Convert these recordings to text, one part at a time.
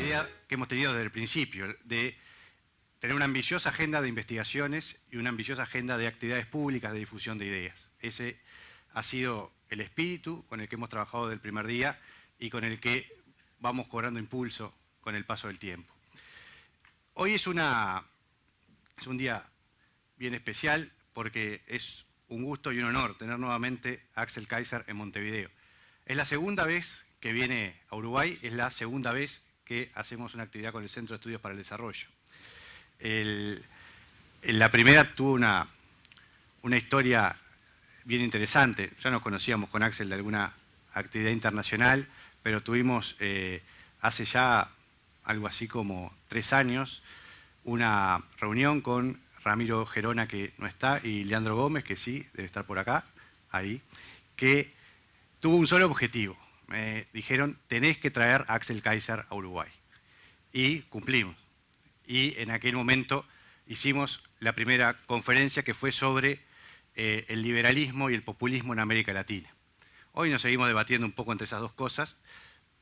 idea que hemos tenido desde el principio, de tener una ambiciosa agenda de investigaciones y una ambiciosa agenda de actividades públicas de difusión de ideas. Ese ha sido el espíritu con el que hemos trabajado desde el primer día y con el que vamos cobrando impulso con el paso del tiempo. Hoy es un día bien especial porque es un gusto y un honor tener nuevamente a Axel Kaiser en Montevideo. Es la segunda vez que viene a Uruguay, es la segunda vez que hacemos una actividad con el Centro de Estudios para el Desarrollo. La primera tuvo una historia bien interesante. Ya nos conocíamos con Axel de alguna actividad internacional, pero tuvimos hace ya algo así como 3 años una reunión con Ramiro Gerona, que no está, y Leandro Gómez, que sí, debe estar por acá, ahí, que tuvo un solo objetivo. Me dijeron, tenés que traer a Axel Kaiser a Uruguay. Y cumplimos. Y en aquel momento hicimos la primera conferencia que fue sobre el liberalismo y el populismo en América Latina. Hoy nos seguimos debatiendo un poco entre esas dos cosas,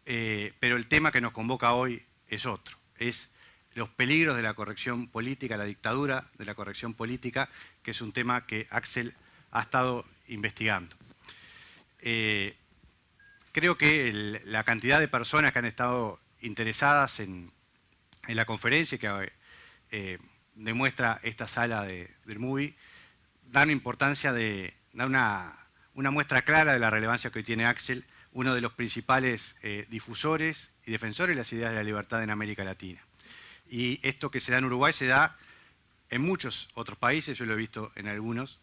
pero el tema que nos convoca hoy es otro, es los peligros de la corrección política, la dictadura de la corrección política, que es un tema que Axel ha estado investigando. Creo que la cantidad de personas que han estado interesadas en la conferencia que demuestra esta sala del MUBI, dan importancia da una muestra clara de la relevancia que hoy tiene Axel, uno de los principales difusores y defensores de las ideas de la libertad en América Latina. Y esto que se da en Uruguay se da en muchos otros países, yo lo he visto en algunos,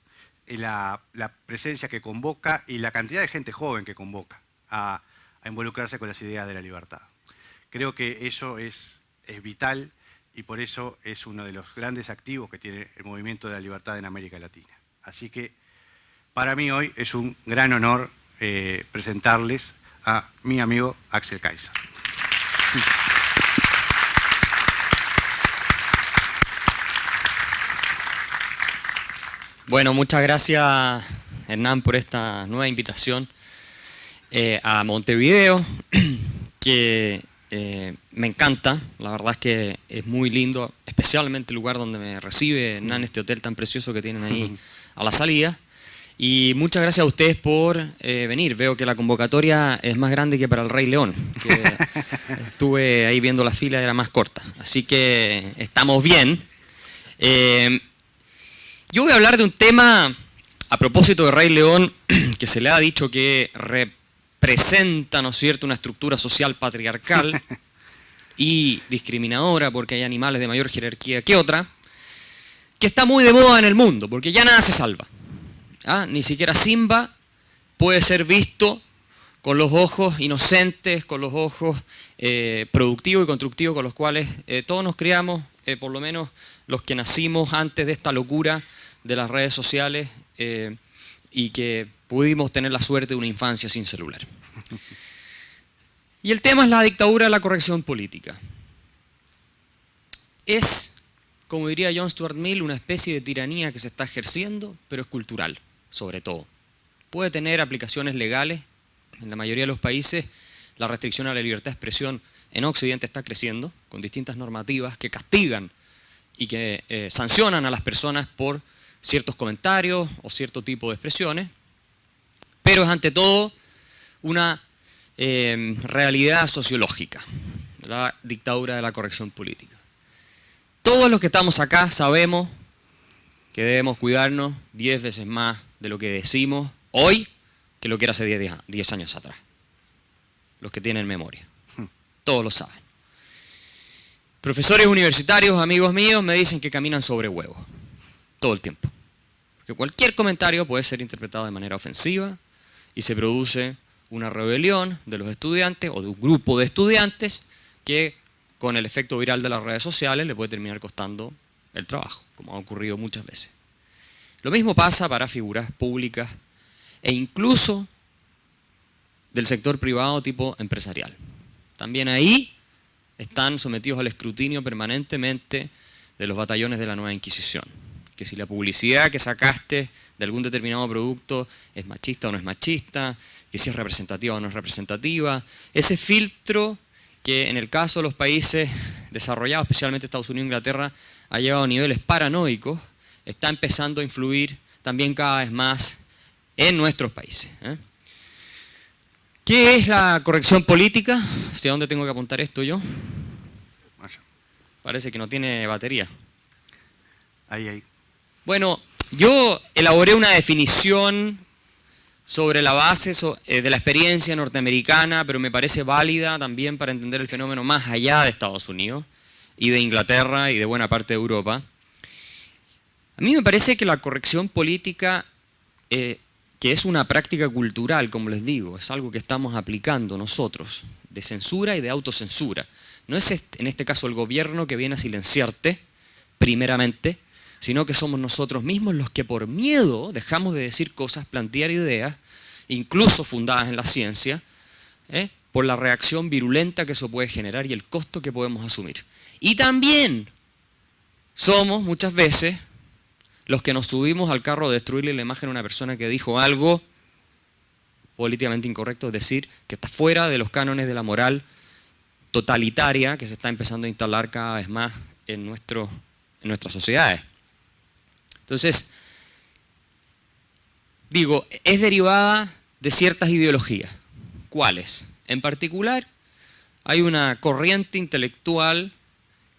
la presencia que convoca y la cantidad de gente joven que convoca a involucrarse con las ideas de la libertad. Creo que eso es vital y por eso es uno de los grandes activos que tiene el movimiento de la libertad en América Latina. Así que para mí hoy es un gran honor presentarles a mi amigo Axel Kaiser. Bueno, muchas gracias, Hernán, por esta nueva invitación a Montevideo, que me encanta. La verdad es que es muy lindo, especialmente el lugar donde me recibe Hernán, este hotel tan precioso que tienen ahí a la salida. Y muchas gracias a ustedes por venir. Veo que la convocatoria es más grande que para el Rey León, que estuve ahí viendo la fila y era más corta. Así que estamos bien. Yo voy a hablar de un tema, a propósito de Rey León, que se le ha dicho que representa, ¿no es cierto?, una estructura social patriarcal y discriminadora porque hay animales de mayor jerarquía que otra, que está muy de moda en el mundo, porque ya nada se salva. Ni siquiera Simba puede ser visto con los ojos inocentes, con los ojos productivos y constructivos con los cuales todos nos criamos, por lo menos los que nacimos antes de esta locura de las redes sociales y que pudimos tener la suerte de una infancia sin celular. Y el tema es la dictadura de la corrección política. Es, como diría John Stuart Mill, una especie de tiranía que se está ejerciendo, pero es cultural, sobre todo. Puede tener aplicaciones legales. En la mayoría de los países la restricción a la libertad de expresión en Occidente está creciendo, con distintas normativas que castigan y que sancionan a las personas por ciertos comentarios o cierto tipo de expresiones, pero es ante todo una realidad sociológica, la dictadura de la corrección política. Todos los que estamos acá sabemos que debemos cuidarnos 10 veces más de lo que decimos hoy que lo que era hace 10 años atrás. Los que tienen memoria. Todos lo saben. Profesores universitarios, amigos míos, me dicen que caminan sobre huevos. Todo el tiempo. Porque cualquier comentario puede ser interpretado de manera ofensiva y se produce una rebelión de los estudiantes o de un grupo de estudiantes que con el efecto viral de las redes sociales le puede terminar costando el trabajo, como ha ocurrido muchas veces. Lo mismo pasa para figuras públicas e incluso del sector privado tipo empresarial. También ahí están sometidos al escrutinio permanentemente de los batallones de la Nueva Inquisición. Que si la publicidad que sacaste de algún determinado producto es machista o no es machista, que si es representativa o no es representativa. Ese filtro que en el caso de los países desarrollados, especialmente Estados Unidos e Inglaterra, ha llegado a niveles paranoicos, está empezando a influir también cada vez más en nuestros países. ¿Qué es la corrección política? ¿Hacia dónde tengo que apuntar esto yo? Parece que no tiene batería. Ahí. Bueno, yo elaboré una definición sobre la base de la experiencia norteamericana, pero me parece válida también para entender el fenómeno más allá de Estados Unidos y de Inglaterra y de buena parte de Europa. A mí me parece que la corrección política, que es una práctica cultural, como les digo, es algo que estamos aplicando nosotros, de censura y de autocensura. No es en este caso el gobierno que viene a silenciarte, primeramente, sino que somos nosotros mismos los que por miedo dejamos de decir cosas, plantear ideas, incluso fundadas en la ciencia, por la reacción virulenta que eso puede generar y el costo que podemos asumir. Y también somos muchas veces los que nos subimos al carro de destruirle la imagen a una persona que dijo algo políticamente incorrecto, es decir, que está fuera de los cánones de la moral totalitaria que se está empezando a instalar cada vez más en nuestras sociedades. Entonces, digo, es derivada de ciertas ideologías. ¿Cuáles? En particular, hay una corriente intelectual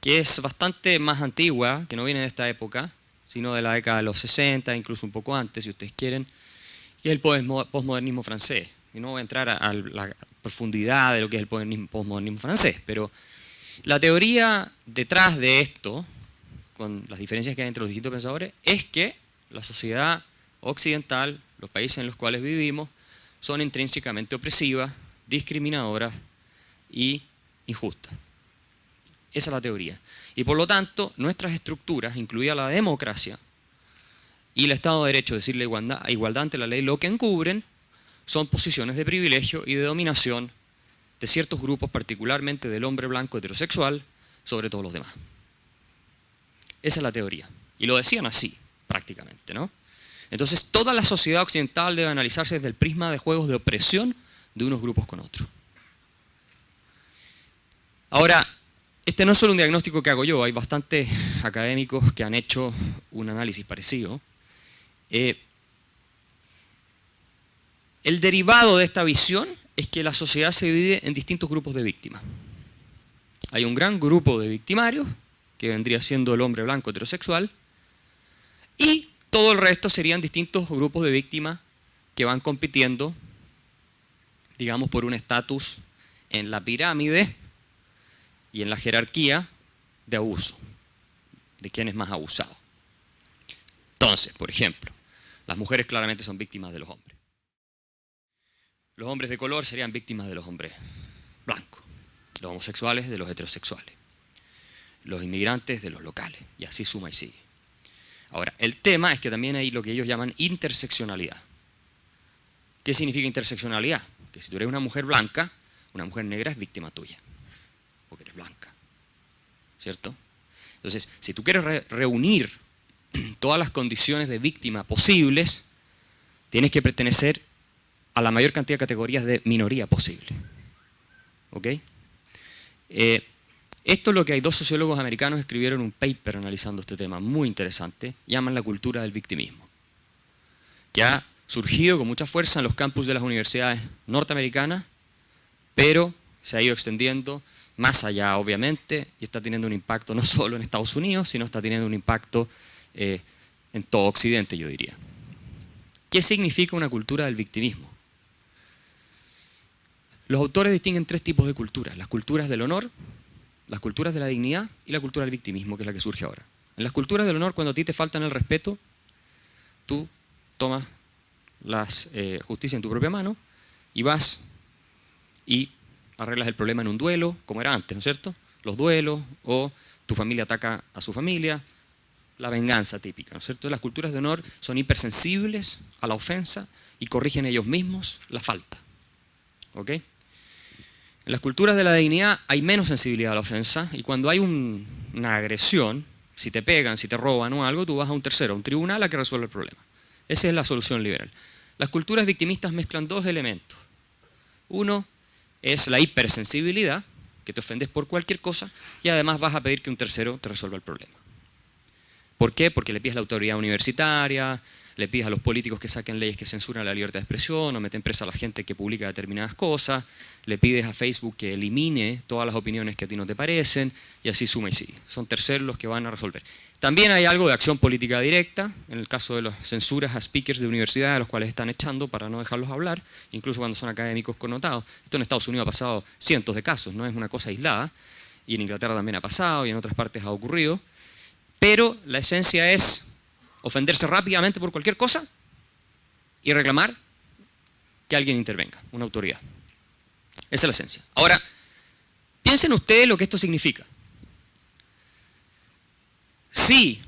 que es bastante más antigua, que no viene de esta época, sino de la década de los 60, incluso un poco antes, si ustedes quieren, que es el posmodernismo francés. Y no voy a entrar a la profundidad de lo que es el posmodernismo francés, pero la teoría detrás de esto, con las diferencias que hay entre los distintos pensadores, es que la sociedad occidental, los países en los cuales vivimos, son intrínsecamente opresivas, discriminadoras y injustas. Esa es la teoría. Y por lo tanto, nuestras estructuras, incluida la democracia y el Estado de Derecho, es decir, la igualdad ante la ley, lo que encubren son posiciones de privilegio y de dominación de ciertos grupos, particularmente del hombre blanco heterosexual, sobre todos los demás. Esa es la teoría. Y lo decían así, prácticamente, ¿no? Entonces, toda la sociedad occidental debe analizarse desde el prisma de juegos de opresión de unos grupos con otros. Ahora, este no es solo un diagnóstico que hago yo, hay bastantes académicos que han hecho un análisis parecido. El derivado de esta visión es que la sociedad se divide en distintos grupos de víctimas. Hay un gran grupo de victimarios, que vendría siendo el hombre blanco heterosexual, y todo el resto serían distintos grupos de víctimas que van compitiendo, digamos, por un estatus en la pirámide y en la jerarquía de abuso, de quién es más abusado. Entonces, por ejemplo, las mujeres claramente son víctimas de los hombres. Los hombres de color serían víctimas de los hombres blancos, los homosexuales de los heterosexuales, los inmigrantes de los locales, y así suma y sigue. Ahora, el tema es que también hay lo que ellos llaman interseccionalidad. ¿Qué significa interseccionalidad? Que si tú eres una mujer blanca, una mujer negra es víctima tuya, porque eres blanca, ¿cierto? Entonces, si tú quieres reunir todas las condiciones de víctima posibles, tienes que pertenecer a la mayor cantidad de categorías de minoría posible. ¿Ok? Esto es lo que hay dos sociólogos americanos escribieron un paper analizando este tema, muy interesante, llaman la cultura del victimismo, que ha surgido con mucha fuerza en los campus de las universidades norteamericanas, pero se ha ido extendiendo más allá, obviamente, y está teniendo un impacto no solo en Estados Unidos, sino está teniendo un impacto en todo Occidente, yo diría. ¿Qué significa una cultura del victimismo? Los autores distinguen tres tipos de culturas: las culturas del honor, las culturas de la dignidad y la cultura del victimismo, que es la que surge ahora. En las culturas del honor, cuando a ti te faltan el respeto, tú tomas la justicia en tu propia mano y vas y arreglas el problema en un duelo, como era antes, ¿no es cierto? Los duelos, o tu familia ataca a su familia, la venganza típica, ¿no es cierto? Las culturas de honor son hipersensibles a la ofensa y corrigen ellos mismos la falta. ¿Ok? En las culturas de la dignidad hay menos sensibilidad a la ofensa, y cuando hay una agresión, si te pegan, si te roban o algo, tú vas a un tercero, a un tribunal, a que resuelva el problema. Esa es la solución liberal. Las culturas victimistas mezclan dos elementos. Uno es la hipersensibilidad, que te ofendes por cualquier cosa y además vas a pedir que un tercero te resuelva el problema. ¿Por qué? Porque le pides a la autoridad universitaria, le pides a los políticos que saquen leyes que censuran la libertad de expresión o meten presa a la gente que publica determinadas cosas, le pides a Facebook que elimine todas las opiniones que a ti no te parecen y así suma y sigue. Son terceros los que van a resolver. También hay algo de acción política directa, en el caso de las censuras a speakers de universidad, a los cuales están echando para no dejarlos hablar, incluso cuando son académicos connotados. Esto en Estados Unidos ha pasado cientos de casos, no es una cosa aislada, y en Inglaterra también ha pasado y en otras partes ha ocurrido, pero la esencia es ofenderse rápidamente por cualquier cosa y reclamar que alguien intervenga, una autoridad. Esa es la esencia. Ahora, piensen ustedes lo que esto significa. Si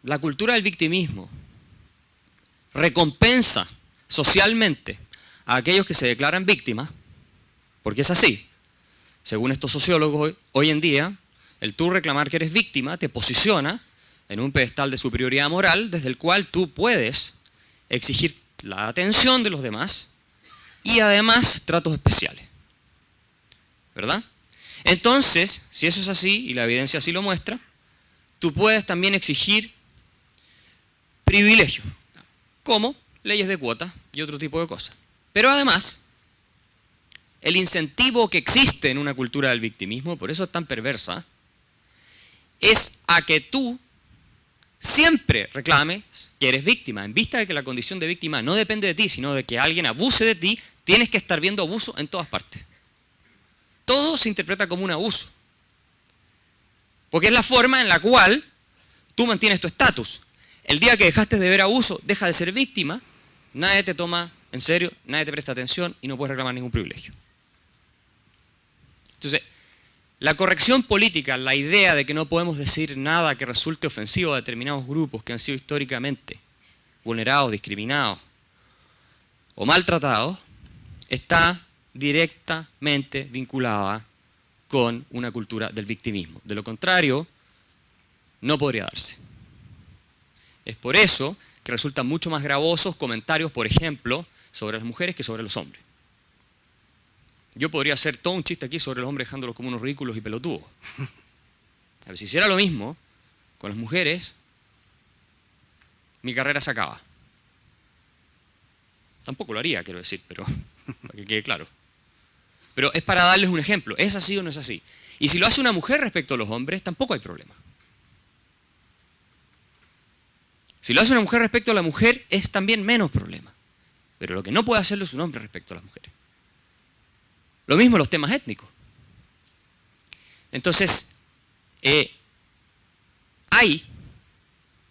la cultura del victimismo recompensa socialmente a aquellos que se declaran víctimas, porque es así, según estos sociólogos hoy en día, el tú reclamar que eres víctima te posiciona en un pedestal de superioridad moral desde el cual tú puedes exigir la atención de los demás y además tratos especiales. ¿Verdad? Entonces, si eso es así, y la evidencia así lo muestra, tú puedes también exigir privilegios, como leyes de cuota y otro tipo de cosas. Pero además, el incentivo que existe en una cultura del victimismo, por eso es tan perversa, es a que tú siempre reclames que eres víctima. En vista de que la condición de víctima no depende de ti, sino de que alguien abuse de ti, tienes que estar viendo abuso en todas partes. Todo se interpreta como un abuso. Porque es la forma en la cual tú mantienes tu estatus. El día que dejaste de ver abuso, deja de ser víctima, nadie te toma en serio, nadie te presta atención y no puedes reclamar ningún privilegio. Entonces, la corrección política, la idea de que no podemos decir nada que resulte ofensivo a determinados grupos que han sido históricamente vulnerados, discriminados o maltratados, está directamente vinculada con una cultura del victimismo. De lo contrario, no podría darse. Es por eso que resultan mucho más gravosos comentarios, por ejemplo, sobre las mujeres que sobre los hombres. Yo podría hacer todo un chiste aquí sobre los hombres dejándolos como unos ridículos y pelotudos. A ver, si hiciera lo mismo con las mujeres, mi carrera se acaba. Tampoco lo haría, quiero decir, pero para que quede claro. Pero es para darles un ejemplo. ¿Es así o no es así? Y si lo hace una mujer respecto a los hombres, tampoco hay problema. Si lo hace una mujer respecto a la mujer, es también menos problema. Pero lo que no puede hacerlo es un hombre respecto a las mujeres. Lo mismo los temas étnicos. Entonces, hay,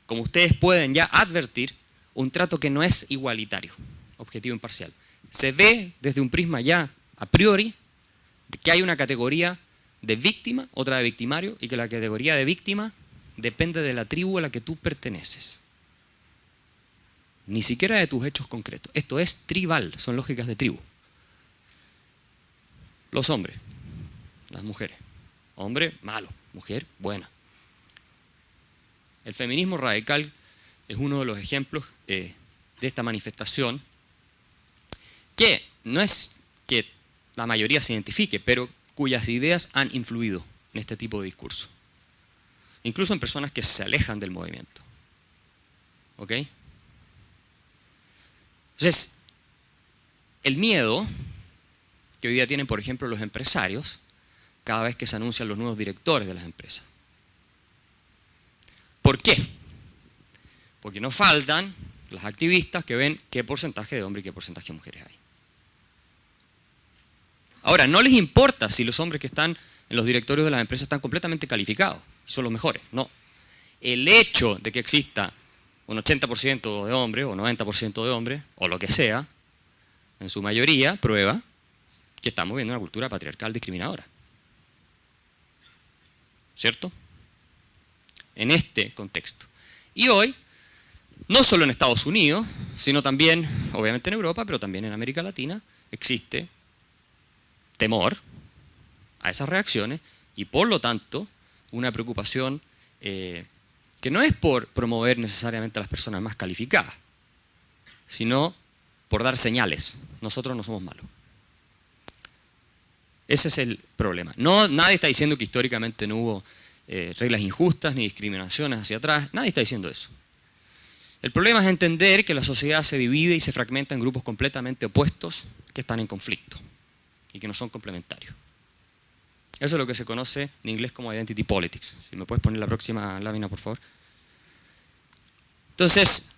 como ustedes pueden ya advertir, un trato que no es igualitario, objetivo imparcial. Se ve desde un prisma ya a priori de que hay una categoría de víctima, otra de victimario, y que la categoría de víctima depende de la tribu a la que tú perteneces. Ni siquiera de tus hechos concretos. Esto es tribal, son lógicas de tribu. Los hombres, las mujeres. Hombre, malo. Mujer, buena. El feminismo radical es uno de los ejemplos de esta manifestación que no es que la mayoría se identifique, pero cuyas ideas han influido en este tipo de discurso. Incluso en personas que se alejan del movimiento. ¿Ok? Entonces, el miedo que hoy día tienen, por ejemplo, los empresarios, cada vez que se anuncian los nuevos directores de las empresas. ¿Por qué? Porque no faltan las activistas que ven qué porcentaje de hombres y qué porcentaje de mujeres hay. Ahora, no les importa si los hombres que están en los directorios de las empresas están completamente calificados, son los mejores, no. El hecho de que exista un 80% de hombres o 90% de hombres, o lo que sea, en su mayoría, prueba que estamos viendo una cultura patriarcal discriminadora. ¿Cierto? En este contexto. Y hoy, no solo en Estados Unidos, sino también, obviamente en Europa, pero también en América Latina, existe temor a esas reacciones y por lo tanto una preocupación que no es por promover necesariamente a las personas más calificadas, sino por dar señales. Nosotros no somos malos. Ese es el problema. No, nadie está diciendo que históricamente no hubo reglas injustas ni discriminaciones hacia atrás. Nadie está diciendo eso. El problema es entender que la sociedad se divide y se fragmenta en grupos completamente opuestos que están en conflicto y que no son complementarios. Eso es lo que se conoce en inglés como identity politics. Si me puedes poner la próxima lámina, por favor. Entonces,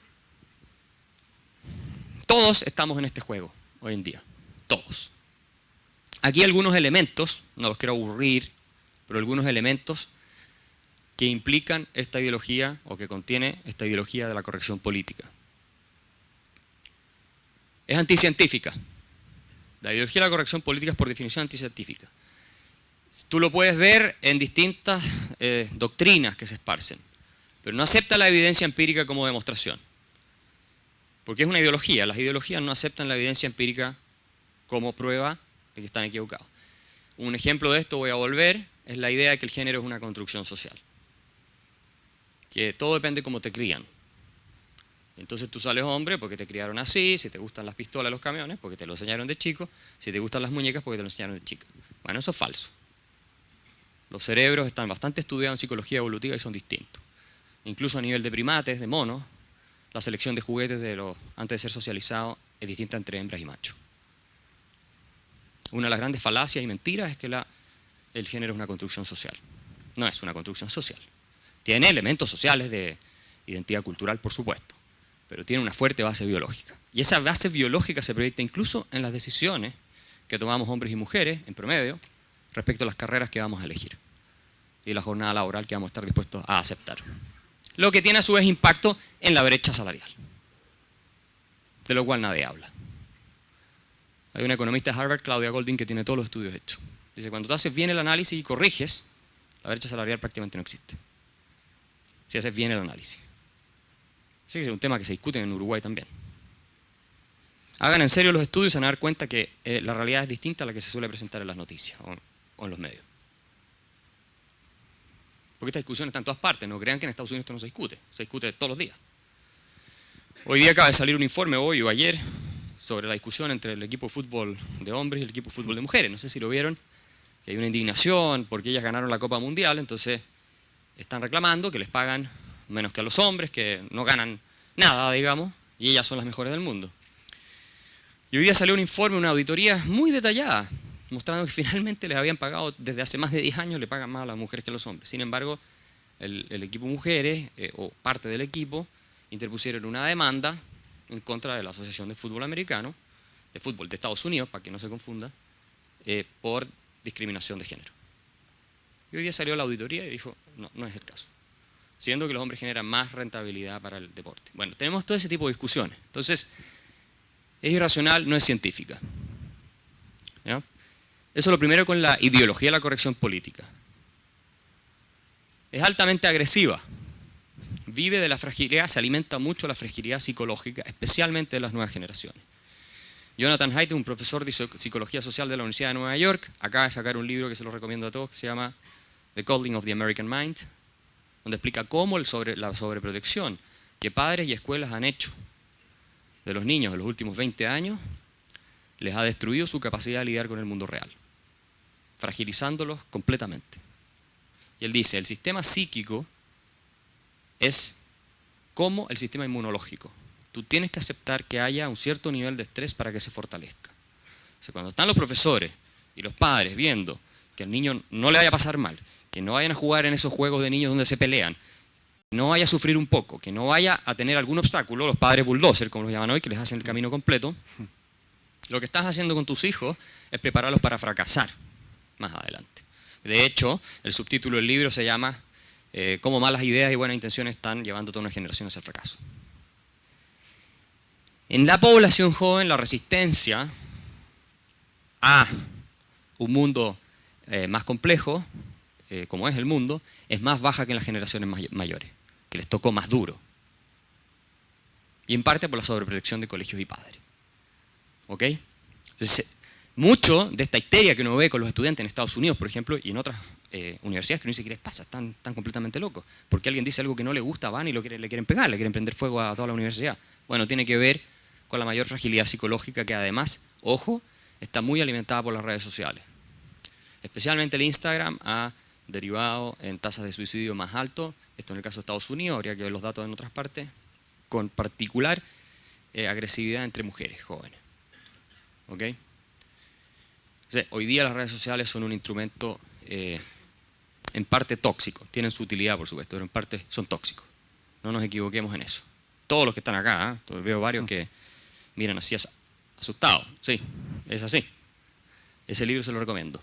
todos estamos en este juego hoy en día. Todos. Aquí algunos elementos, no los quiero aburrir, pero algunos elementos que implican esta ideología o que contiene esta ideología de la corrección política. Es anticientífica. La ideología de la corrección política es por definición anticientífica. Tú lo puedes ver en distintas doctrinas que se esparcen, pero no acepta la evidencia empírica como demostración. Porque es una ideología. Las ideologías no aceptan la evidencia empírica como prueba de que están equivocados. Un ejemplo de esto, voy a volver, es la idea de que el género es una construcción social. Que todo depende de cómo te crían. Entonces tú sales hombre porque te criaron así, si te gustan las pistolas, los camiones, porque te lo enseñaron de chico, si te gustan las muñecas, porque te lo enseñaron de chico. Bueno, eso es falso. Los cerebros están bastante estudiados en psicología evolutiva y son distintos. Incluso a nivel de primates, de monos, la selección de juguetes antes de ser socializado es distinta entre hembras y machos. Una de las grandes falacias y mentiras es que el género es una construcción social. No es una construcción social. Tiene elementos sociales de identidad cultural, por supuesto, pero tiene una fuerte base biológica. Y esa base biológica se proyecta incluso en las decisiones que tomamos hombres y mujeres, en promedio, respecto a las carreras que vamos a elegir y la jornada laboral que vamos a estar dispuestos a aceptar. Lo que tiene a su vez impacto en la brecha salarial, de lo cual nadie habla. Hay una economista de Harvard, Claudia Goldin, que tiene todos los estudios hechos. Dice, cuando tú haces bien el análisis y corriges, la brecha salarial prácticamente no existe. Si haces bien el análisis. Sí, es un tema que se discute en Uruguay también. Hagan en serio los estudios y se van a dar cuenta que la realidad es distinta a la que se suele presentar en las noticias o en los medios. Porque esta discusión está en todas partes. No crean que en Estados Unidos esto no se discute todos los días. Hoy día acaba de salir un informe, hoy o ayer, sobre la discusión entre el equipo de fútbol de hombres y el equipo de fútbol de mujeres. No sé si lo vieron, que hay una indignación porque ellas ganaron la Copa Mundial, entonces están reclamando que les pagan menos que a los hombres, que no ganan nada, digamos, y ellas son las mejores del mundo. Y hoy día salió un informe, una auditoría muy detallada, mostrando que finalmente les habían pagado, desde hace más de 10 años, le pagan más a las mujeres que a los hombres. Sin embargo, el equipo mujeres, o parte del equipo, interpusieron una demanda en contra de la Asociación de Fútbol Americano, de fútbol de Estados Unidos, para que no se confunda, por discriminación de género. Y hoy día salió la auditoría y dijo, no es el caso. Siendo que los hombres generan más rentabilidad para el deporte. Bueno, tenemos todo ese tipo de discusiones. Entonces, es irracional, no es científica. ¿Ya? Eso es lo primero con la ideología de la corrección política. Es altamente agresiva. Vive de la fragilidad, se alimenta mucho de la fragilidad psicológica, especialmente de las nuevas generaciones. Jonathan Haidt, un profesor de psicología social de la Universidad de Nueva York, acaba de sacar un libro que se lo recomiendo a todos, que se llama The Coddling of the American Mind, donde explica cómo la sobreprotección que padres y escuelas han hecho de los niños en los últimos 20 años les ha destruido su capacidad de lidiar con el mundo real, fragilizándolos completamente. Y él dice, el sistema psíquico es como el sistema inmunológico. Tú tienes que aceptar que haya un cierto nivel de estrés para que se fortalezca. O sea, cuando están los profesores y los padres viendo que al niño no le vaya a pasar mal, que no vayan a jugar en esos juegos de niños donde se pelean, que no vaya a sufrir un poco, que no vaya a tener algún obstáculo, los padres bulldozer, como los llaman hoy, que les hacen el camino completo, lo que estás haciendo con tus hijos es prepararlos para fracasar más adelante. De hecho, el subtítulo del libro se llama Cómo malas ideas y buenas intenciones están llevando a toda una generación hacia el fracaso. En la población joven, la resistencia a un mundo más complejo, como es el mundo, es más baja que en las generaciones mayores, que les tocó más duro. Y en parte por la sobreprotección de colegios y padres. ¿Ok? Entonces, mucho de esta histeria que uno ve con los estudiantes en Estados Unidos, por ejemplo, y en otras universidades que uno dice, ¿qué les pasa? Están completamente locos. Porque alguien dice algo que no le gusta, van y le quieren pegar, le quieren prender fuego a toda la universidad. Bueno, tiene que ver con la mayor fragilidad psicológica que además, ojo, está muy alimentada por las redes sociales. Especialmente el Instagram ha derivado en tasas de suicidio más alto, esto en el caso de Estados Unidos, habría que ver los datos en otras partes, con particular agresividad entre mujeres jóvenes. ¿Ok? Entonces, hoy día las redes sociales son un instrumento en parte tóxico, tienen su utilidad por supuesto, pero en parte son tóxicos. No nos equivoquemos en eso. Todos los que están acá, veo varios que miran así asustados. Sí, es así. Ese libro se lo recomiendo.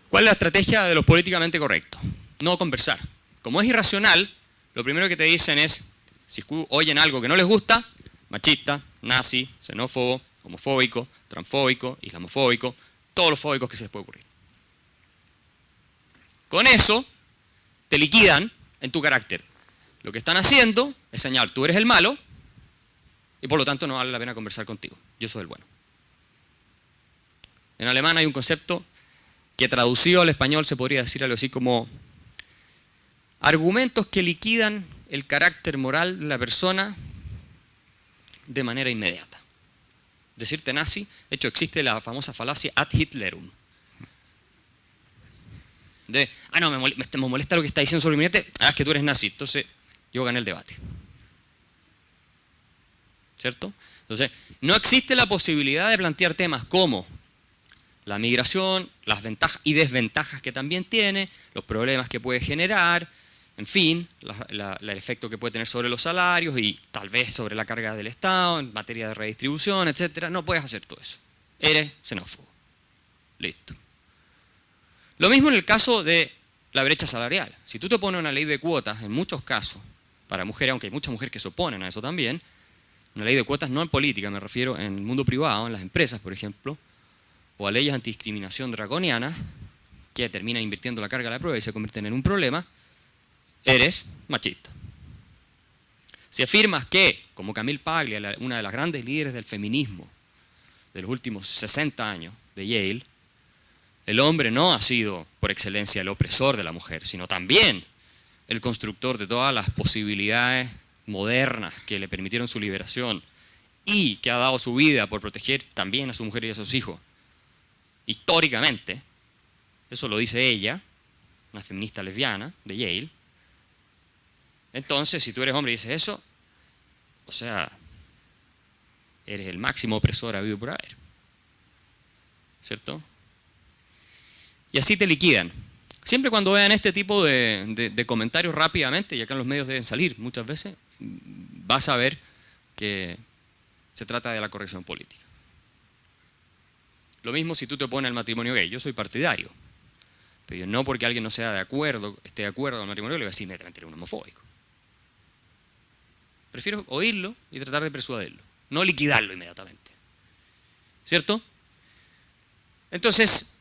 ¿Cuál es la estrategia de los políticamente correctos? No conversar. Como es irracional, lo primero que te dicen es, si oyen algo que no les gusta, machista, nazi, xenófobo, homofóbico, transfóbico, islamofóbico, todos los fóbicos que se les puede ocurrir. Con eso, te liquidan en tu carácter. Lo que están haciendo es señalar, tú eres el malo, y por lo tanto no vale la pena conversar contigo. Yo soy el bueno. En alemán hay un concepto que traducido al español se podría decir algo así como argumentos que liquidan el carácter moral de la persona de manera inmediata. Decirte nazi, de hecho existe la famosa falacia ad Hitlerum. No, me molesta lo que está diciendo sobre mi mente, es que tú eres nazi, entonces yo gané el debate. ¿Cierto? Entonces, no existe la posibilidad de plantear temas como la migración, las ventajas y desventajas que también tiene, los problemas que puede generar, en fin, el efecto que puede tener sobre los salarios y tal vez sobre la carga del Estado en materia de redistribución, etc. No puedes hacer todo eso. Eres xenófobo. Listo. Lo mismo en el caso de la brecha salarial. Si tú te pones una ley de cuotas, en muchos casos, para mujeres, aunque hay muchas mujeres que se oponen a eso también, una ley de cuotas no en política, me refiero en el mundo privado, en las empresas, por ejemplo, o a leyes antidiscriminación draconianas, que terminan invirtiendo la carga de la prueba y se convierten en un problema, eres machista. Si afirmas que, como Camille Paglia, una de las grandes líderes del feminismo de los últimos 60 años de Yale, el hombre no ha sido por excelencia el opresor de la mujer, sino también el constructor de todas las posibilidades modernas que le permitieron su liberación y que ha dado su vida por proteger también a su mujer y a sus hijos. Históricamente, eso lo dice ella, una feminista lesbiana de Yale. Entonces, si tú eres hombre y dices eso, o sea, eres el máximo opresor habido por haber. ¿Cierto? Y así te liquidan. Siempre cuando vean este tipo de comentarios rápidamente, y acá en los medios deben salir muchas veces, vas a ver que se trata de la corrección política. Lo mismo si tú te opones al matrimonio gay. Yo soy partidario, pero yo no porque alguien no sea de acuerdo, esté de acuerdo con el matrimonio, le voy a decir inmediatamente eres un homofóbico. Prefiero oírlo y tratar de persuadirlo, no liquidarlo inmediatamente. ¿Cierto? Entonces,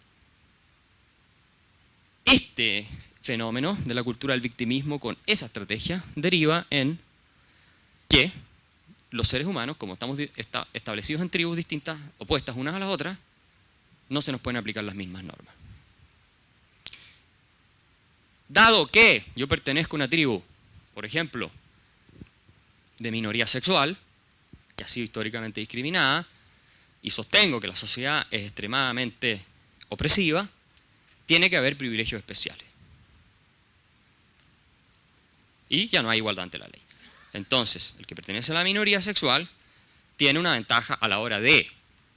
este fenómeno de la cultura del victimismo con esa estrategia deriva en que los seres humanos, como estamos establecidos en tribus distintas, opuestas unas a las otras, no se nos pueden aplicar las mismas normas. Dado que yo pertenezco a una tribu, por ejemplo, de minoría sexual, que ha sido históricamente discriminada, y sostengo que la sociedad es extremadamente opresiva, tiene que haber privilegios especiales. Y ya no hay igualdad ante la ley. Entonces, el que pertenece a la minoría sexual tiene una ventaja a la hora de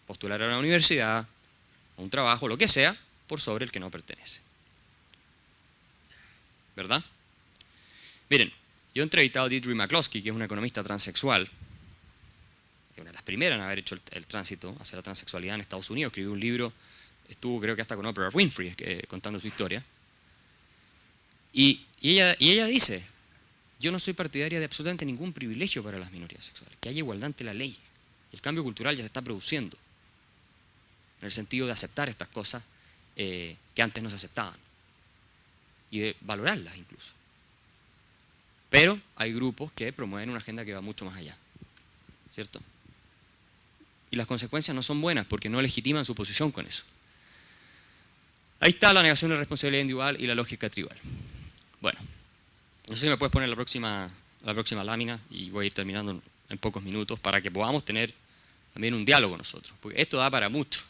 postular a una universidad, a un trabajo, lo que sea, por sobre el que no pertenece. ¿Verdad? Miren, yo he entrevistado a Deidre McCloskey, que es una economista transexual, que es una de las primeras en haber hecho el tránsito hacia la transexualidad en Estados Unidos. Escribió un libro, estuvo creo que hasta con Oprah Winfrey contando su historia. Y ella dice, yo no soy partidaria de absolutamente ningún privilegio para las minorías sexuales, que haya igualdad ante la ley. El cambio cultural ya se está produciendo, en el sentido de aceptar estas cosas que antes no se aceptaban, y de valorarlas incluso. Pero hay grupos que promueven una agenda que va mucho más allá, ¿cierto? Y las consecuencias no son buenas porque no legitiman su posición con eso. Ahí está la negación de responsabilidad individual y la lógica tribal. Bueno, no sé si me puedes poner la próxima lámina y voy a ir terminando en pocos minutos para que podamos tener también un diálogo nosotros, porque esto da para mucho.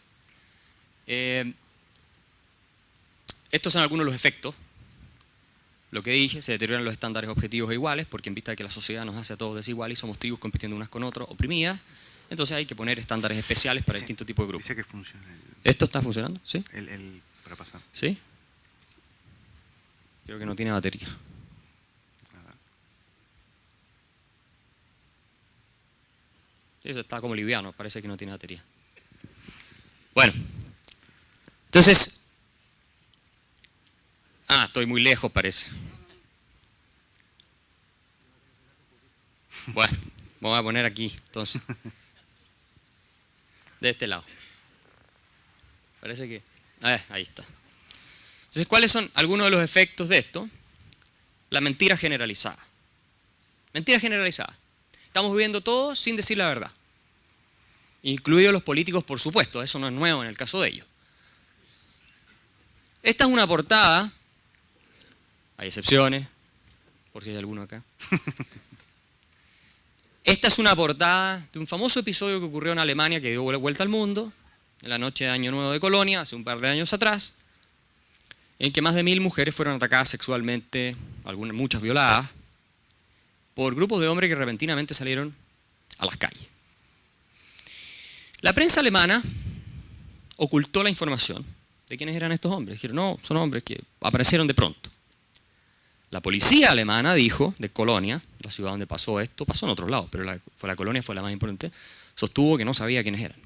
estos son algunos de los efectos. Lo que dije, se deterioran los estándares objetivos e iguales, porque en vista de que la sociedad nos hace a todos desiguales y somos tribus compitiendo unas con otras, oprimidas, entonces hay que poner estándares especiales para distintos tipos de grupos. Dice que funciona. ¿Esto está funcionando? ¿Sí? Para pasar. ¿Sí? Creo que no tiene batería. Eso está como liviano, parece que no tiene batería. Bueno, entonces... estoy muy lejos, parece. Bueno, me voy a poner aquí, entonces. De este lado. Parece que... ahí está. Entonces, ¿cuáles son algunos de los efectos de esto? La mentira generalizada. Mentira generalizada. Estamos viviendo todos sin decir la verdad. Incluidos los políticos, por supuesto. Eso no es nuevo en el caso de ellos. Esta es una portada. Hay excepciones, por si hay alguno acá. Esta es una portada de un famoso episodio que ocurrió en Alemania que dio vuelta al mundo, en la noche de Año Nuevo de Colonia, hace un par de años atrás, en que más de 1000 mujeres fueron atacadas sexualmente, muchas violadas, por grupos de hombres que repentinamente salieron a las calles. La prensa alemana ocultó la información de quiénes eran estos hombres. Dijeron, no, son hombres que aparecieron de pronto. La policía alemana dijo, de Colonia, la ciudad donde pasó esto, pasó en otros lados, pero la Colonia fue la más importante, sostuvo que no sabía quiénes eran.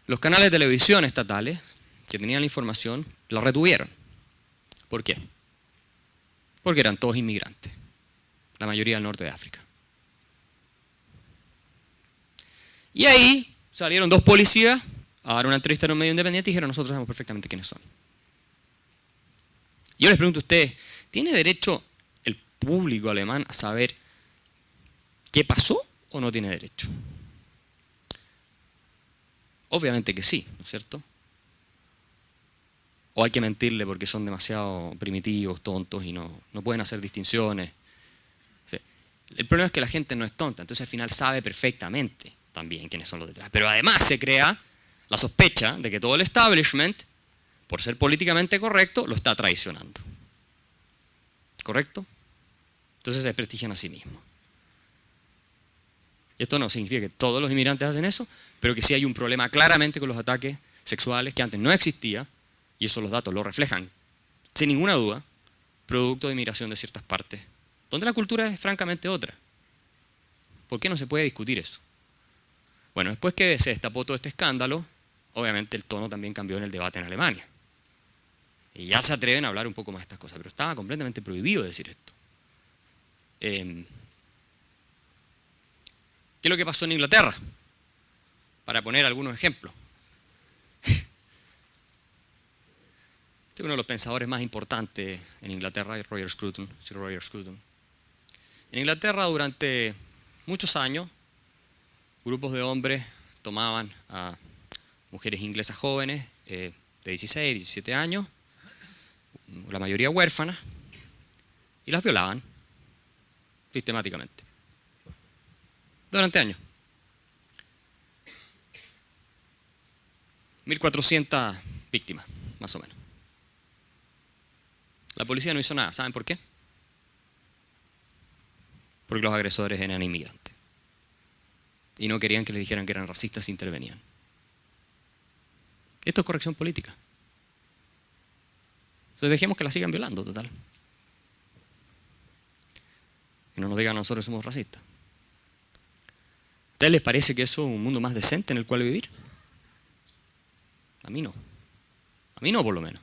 Los canales de televisión estatales, que tenían la información, la retuvieron. ¿Por qué? Porque eran todos inmigrantes, la mayoría del norte de África. Y ahí salieron 2 policías a dar una entrevista en un medio independiente y dijeron, nosotros sabemos perfectamente quiénes son. Yo les pregunto a ustedes, ¿tiene derecho el público alemán a saber qué pasó o no tiene derecho? Obviamente que sí, ¿no es cierto? O hay que mentirle porque son demasiado primitivos, tontos y no pueden hacer distinciones. O sea, el problema es que la gente no es tonta, entonces al final sabe perfectamente también quiénes son los detrás. Pero además se crea la sospecha de que todo el establishment, por ser políticamente correcto, lo está traicionando. ¿Correcto? Entonces se desprestigian a sí mismos. Y esto no significa que todos los inmigrantes hacen eso, pero que sí hay un problema claramente con los ataques sexuales que antes no existía, y eso los datos lo reflejan, sin ninguna duda, producto de inmigración de ciertas partes, donde la cultura es francamente otra. ¿Por qué no se puede discutir eso? Bueno, después que se destapó todo este escándalo, obviamente el tono también cambió en el debate en Alemania. Y ya se atreven a hablar un poco más de estas cosas, pero estaba completamente prohibido decir esto. ¿Qué es lo que pasó en Inglaterra? Para poner algunos ejemplos. Este es uno de los pensadores más importantes en Inglaterra, Roger Scruton, Sir Roger Scruton. En Inglaterra durante muchos años, grupos de hombres tomaban a mujeres inglesas jóvenes de 16, 17 años, la mayoría huérfanas, y las violaban sistemáticamente. Durante años. 1400 víctimas, más o menos. La policía no hizo nada. ¿Saben por qué? Porque los agresores eran inmigrantes. Y no querían que les dijeran que eran racistas y intervenían. Esto es corrección política. Entonces dejemos que la sigan violando, total. Que no nos digan nosotros somos racistas. ¿A ustedes les parece que eso es un mundo más decente en el cual vivir? A mí no. A mí no, por lo menos.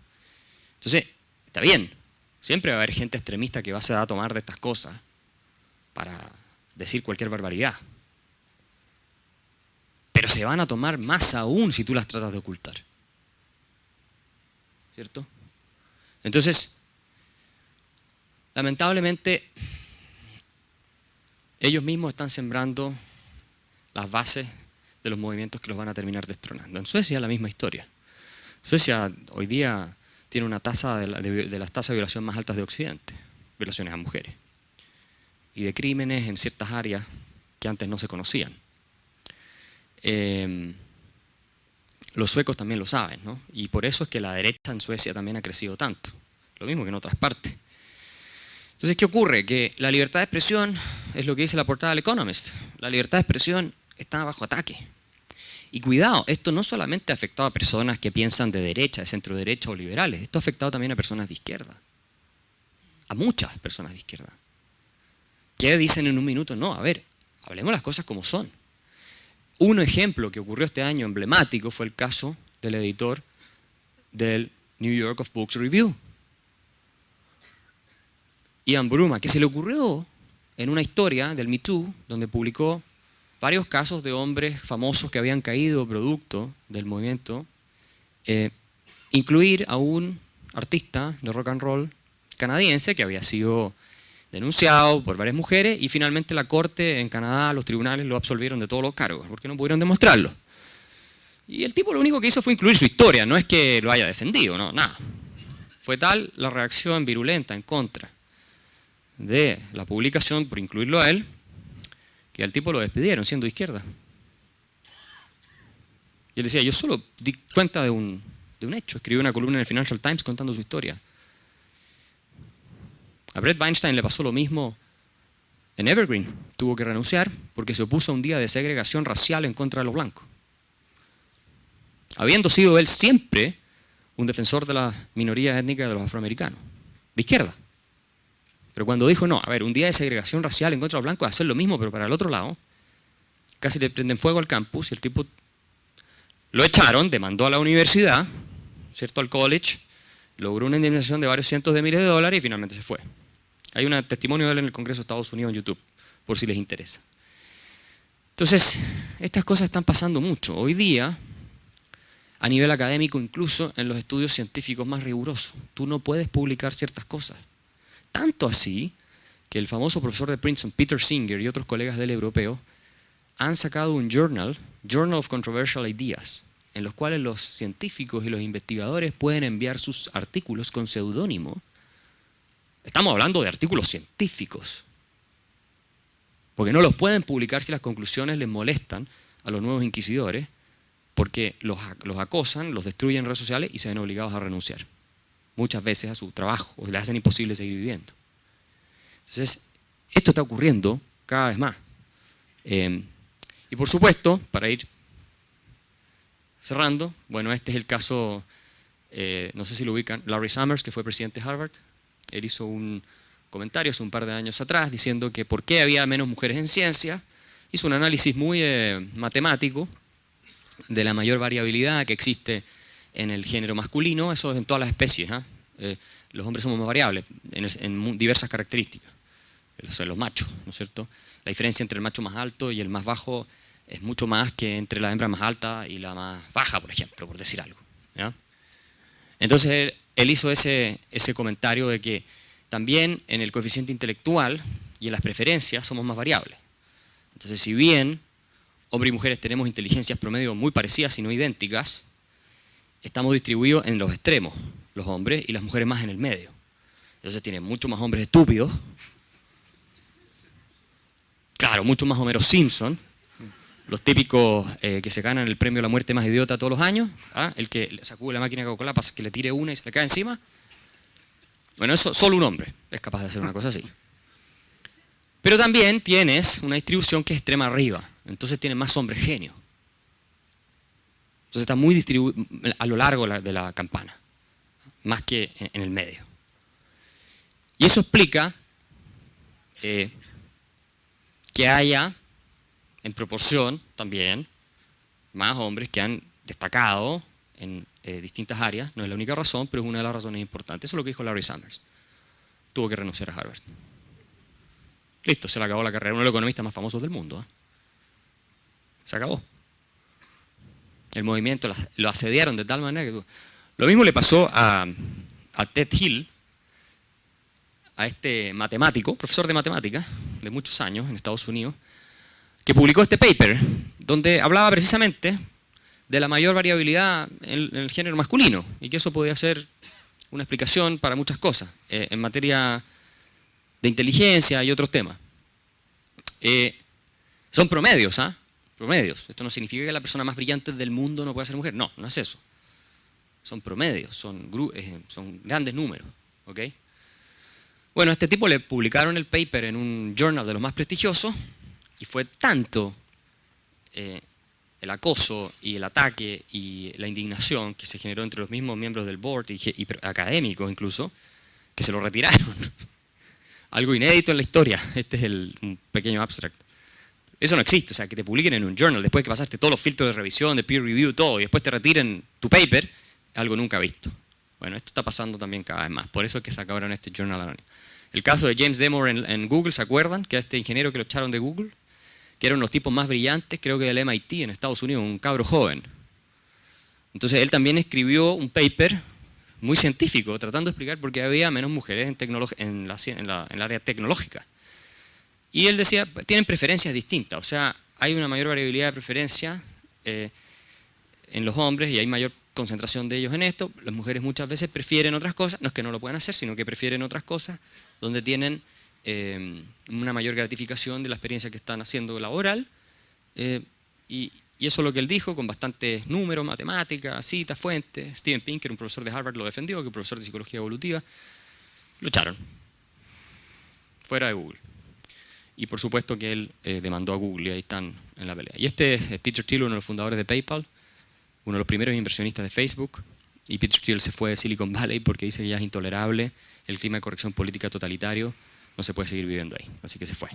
Entonces, está bien. Siempre va a haber gente extremista que va a tomar de estas cosas para decir cualquier barbaridad. Pero se van a tomar más aún si tú las tratas de ocultar. ¿Cierto? Entonces, lamentablemente, ellos mismos están sembrando las bases de los movimientos que los van a terminar destronando. En Suecia la misma historia. Suecia hoy día tiene una tasa de las tasas de violación más altas de Occidente, violaciones a mujeres, y de crímenes en ciertas áreas que antes no se conocían. los suecos también lo saben, ¿no? Y por eso es que la derecha en Suecia también ha crecido tanto. Lo mismo que en otras partes. Entonces, ¿qué ocurre? Que la libertad de expresión es lo que dice la portada del Economist. La libertad de expresión está bajo ataque. Y cuidado, esto no solamente ha afectado a personas que piensan de derecha, de centro derecha o liberales. Esto ha afectado también a personas de izquierda. A muchas personas de izquierda. ¿Qué dicen en un minuto? No, a ver, hablemos las cosas como son. Un ejemplo que ocurrió este año emblemático fue el caso del editor del New York of Books Review, Ian Bruma, que se le ocurrió en una historia del Me Too, donde publicó varios casos de hombres famosos que habían caído producto del movimiento, incluir a un artista de rock and roll canadiense que había sido denunciado por varias mujeres y finalmente la corte en Canadá, los tribunales lo absolvieron de todos los cargos porque no pudieron demostrarlo. Y el tipo lo único que hizo fue incluir su historia, no es que lo haya defendido, no, nada. Fue tal la reacción virulenta en contra de la publicación por incluirlo a él, que al tipo lo despidieron siendo de izquierda. Y él decía, yo solo di cuenta de un hecho, escribí una columna en el Financial Times contando su historia. A Bret Weinstein le pasó lo mismo en Evergreen. Tuvo que renunciar porque se opuso a un día de segregación racial en contra de los blancos. Habiendo sido él siempre un defensor de la minoría étnica de los afroamericanos, de izquierda. Pero cuando dijo, no, a ver, un día de segregación racial en contra de los blancos, hacer lo mismo pero para el otro lado, casi le prenden fuego al campus y el tipo lo echaron, demandó a la universidad, ¿cierto? Al college, logró una indemnización de varios cientos de miles de dólares y finalmente se fue. Hay un testimonio de él en el Congreso de Estados Unidos en YouTube, por si les interesa. Entonces, estas cosas están pasando mucho. Hoy día, a nivel académico, incluso en los estudios científicos más rigurosos, tú no puedes publicar ciertas cosas. Tanto así que el famoso profesor de Princeton, Peter Singer, y otros colegas del europeo, han sacado un Journal of Controversial Ideas, en los cuales los científicos y los investigadores pueden enviar sus artículos con seudónimo. Estamos hablando de artículos científicos, porque no los pueden publicar si las conclusiones les molestan a los nuevos inquisidores, porque los acosan, los destruyen en redes sociales y se ven obligados a renunciar. Muchas veces a su trabajo, o le hacen imposible seguir viviendo. Entonces, esto está ocurriendo cada vez más. Y por supuesto, para ir cerrando, bueno, este es el caso, no sé si lo ubican, Larry Summers, que fue presidente de Harvard. Él hizo un comentario hace un par de años atrás diciendo que por qué había menos mujeres en ciencia. Hizo un análisis muy matemático de la mayor variabilidad que existe en el género masculino, eso es en todas las especies. Los hombres somos más variables en diversas características, los machos, ¿no es cierto? La diferencia entre el macho más alto y el más bajo es mucho más que entre la hembra más alta y la más baja, por ejemplo, por decir algo, ¿ya? Entonces él hizo ese comentario de que también en el coeficiente intelectual y en las preferencias somos más variables. Entonces, si bien hombres y mujeres tenemos inteligencias promedio muy parecidas, si no idénticas, estamos distribuidos en los extremos, los hombres y las mujeres más en el medio. Entonces tienen mucho más hombres estúpidos, claro, mucho más Homero Simpson, los típicos que se ganan el premio a la muerte más idiota todos los años, el que sacude la máquina de Coca-Cola para que le tire una y se le cae encima. Bueno, eso solo un hombre es capaz de hacer una cosa así. Pero también tienes una distribución que es extrema arriba, entonces tienes más hombres genios. Entonces está muy distribuido a lo largo de la campana, más que en el medio. Y eso explica que haya, en proporción también, más hombres que han destacado en distintas áreas. No es la única razón, pero es una de las razones importantes. Eso es lo que dijo Larry Summers. Tuvo que renunciar a Harvard. Listo, se le acabó la carrera. Uno de los economistas más famosos del mundo. Se acabó. El movimiento lo asediaron de tal manera que... Lo mismo le pasó a Ted Hill, a este matemático, profesor de matemáticas, de muchos años en Estados Unidos, que publicó este paper, donde hablaba precisamente de la mayor variabilidad en el género masculino, y que eso podía ser una explicación para muchas cosas, en materia de inteligencia y otros temas. Son promedios, promedios. Esto no significa que la persona más brillante del mundo no pueda ser mujer. No, no es eso. Son promedios, son grandes números. ¿Ok? Bueno, a este tipo le publicaron el paper en un journal de los más prestigiosos y fue tanto el acoso y el ataque y la indignación que se generó entre los mismos miembros del board y académicos incluso, que se lo retiraron. Algo inédito en la historia. Este es un pequeño abstract. Eso no existe, o sea, que te publiquen en un journal después que pasaste todos los filtros de revisión, de peer review, todo, y después te retiren tu paper, es algo nunca visto. Bueno, esto está pasando también cada vez más, por eso es que sacaron este journal anónimo. El caso de James Damore en Google, ¿se acuerdan? Que a este ingeniero que lo echaron de Google, que era uno de los tipos más brillantes, creo que del MIT en Estados Unidos, un cabro joven. Entonces él también escribió un paper muy científico, tratando de explicar por qué había menos mujeres en el área tecnológica. Y él decía, tienen preferencias distintas, o sea, hay una mayor variabilidad de preferencia en los hombres y hay mayor concentración de ellos en esto. Las mujeres muchas veces prefieren otras cosas, no es que no lo puedan hacer, sino que prefieren otras cosas donde tienen una mayor gratificación de la experiencia que están haciendo laboral. Y eso es lo que él dijo, con bastantes números, matemáticas, citas, fuentes. Steven Pinker, un profesor de Harvard, lo defendió, que es un profesor de psicología evolutiva. Lo echaron. Fuera de Google. Y por supuesto que él demandó a Google y ahí están en la pelea. Y este es Peter Thiel, uno de los fundadores de PayPal, uno de los primeros inversionistas de Facebook. Y Peter Thiel se fue de Silicon Valley porque dice que ya es intolerable el clima de corrección política totalitario, no se puede seguir viviendo ahí. Así que se fue.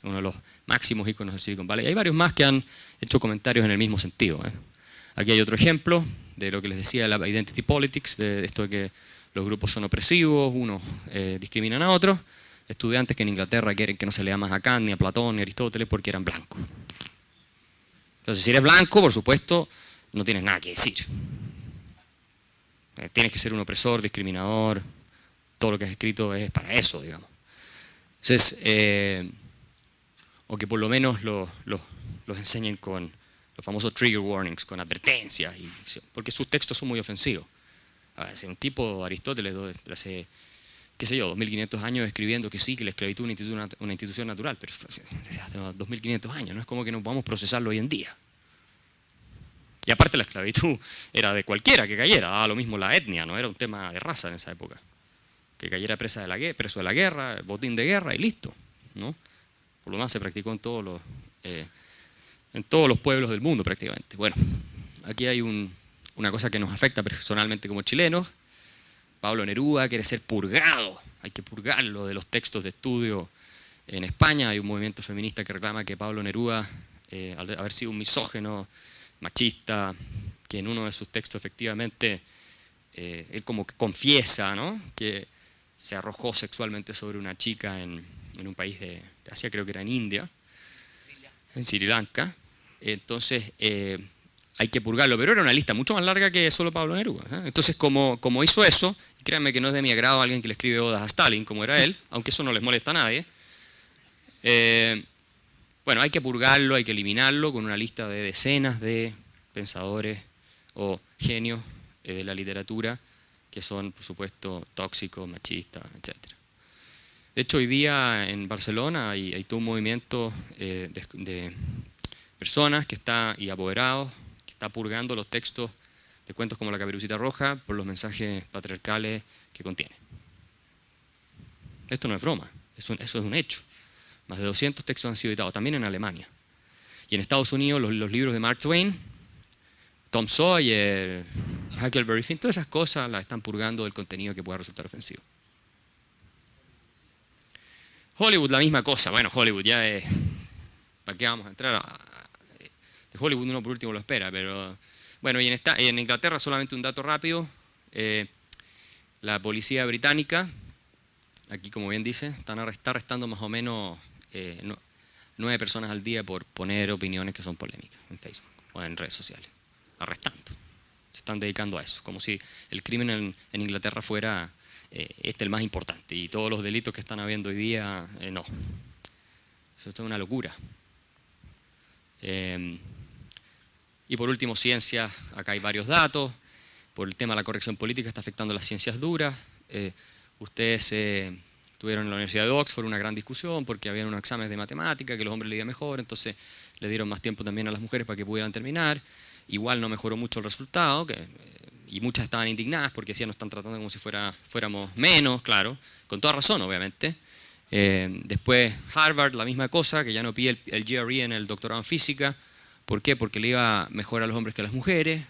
Uno de los máximos íconos del Silicon Valley. Hay varios más que han hecho comentarios en el mismo sentido. Aquí hay otro ejemplo de lo que les decía de la identity politics, de esto de que los grupos son opresivos, unos discriminan a otros. Estudiantes que en Inglaterra quieren que no se lea más a Kant, ni a Platón, ni a Aristóteles porque eran blancos. Entonces, si eres blanco, por supuesto, no tienes nada que decir. Tienes que ser un opresor, discriminador, todo lo que has escrito es para eso, digamos. Entonces, o que por lo menos los enseñen con los famosos trigger warnings, con advertencias, porque sus textos son muy ofensivos. Un tipo, Aristóteles, hace, qué sé yo, 2500 años escribiendo que sí, que la esclavitud es una institución natural, pero desde hace 2500 años, no es como que no podamos procesarlo hoy en día. Y aparte la esclavitud era de cualquiera que cayera, daba lo mismo la etnia, no era un tema de raza en esa época. Que cayera preso de la guerra, botín de guerra y listo, ¿no? Por lo demás se practicó en todos los pueblos del mundo prácticamente. Bueno, aquí hay una cosa que nos afecta personalmente como chilenos. Pablo Neruda quiere ser purgado, hay que purgarlo de los textos de estudio en España. Hay un movimiento feminista que reclama que Pablo Neruda, al haber sido un misógino, machista, que en uno de sus textos efectivamente él como que confiesa, ¿no?, que se arrojó sexualmente sobre una chica en un país de Asia, creo que era en India, en Sri Lanka. Entonces hay que purgarlo, pero era una lista mucho más larga que solo Pablo Neruda. Entonces como hizo eso, y créanme que no es de mi agrado alguien que le escribe odas a Stalin, como era él, aunque eso no les molesta a nadie, bueno, hay que purgarlo, hay que eliminarlo con una lista de decenas de pensadores o genios de la literatura que son, por supuesto, tóxicos, machistas, etc. De hecho, hoy día en Barcelona hay todo un movimiento de personas y apoderados que está purgando los textos de cuentos como La Caperucita Roja por los mensajes patriarcales que contiene. Esto no es broma, eso es un hecho. Más de 200 textos han sido editados, también en Alemania. Y en Estados Unidos los libros de Mark Twain, Tom Sawyer, Huckleberry Finn, todas esas cosas las están purgando del contenido que pueda resultar ofensivo. Hollywood, la misma cosa. Bueno, Hollywood ya es... ¿Para qué vamos a entrar? De Hollywood uno por último lo espera, pero... Bueno, y en Inglaterra, solamente un dato rápido, la policía británica, aquí como bien dice, está arrestando más o menos 9 personas al día por poner opiniones que son polémicas en Facebook o en redes sociales. Arrestando. Se están dedicando a eso, como si el crimen en Inglaterra fuera el más importante y todos los delitos que están habiendo hoy día, no. Eso es una locura. Y por último, ciencias, acá hay varios datos. Por el tema de la corrección política está afectando las ciencias duras. Ustedes tuvieron en la Universidad de Oxford una gran discusión porque había unos exámenes de matemática que los hombres leían mejor, entonces le dieron más tiempo también a las mujeres para que pudieran terminar. Igual no mejoró mucho el resultado, y muchas estaban indignadas porque decían nos están tratando como si fuéramos menos, claro, con toda razón obviamente. Después Harvard, la misma cosa, que ya no pide el GRE en el doctorado en física. ¿Por qué? Porque le iba mejor a los hombres que a las mujeres,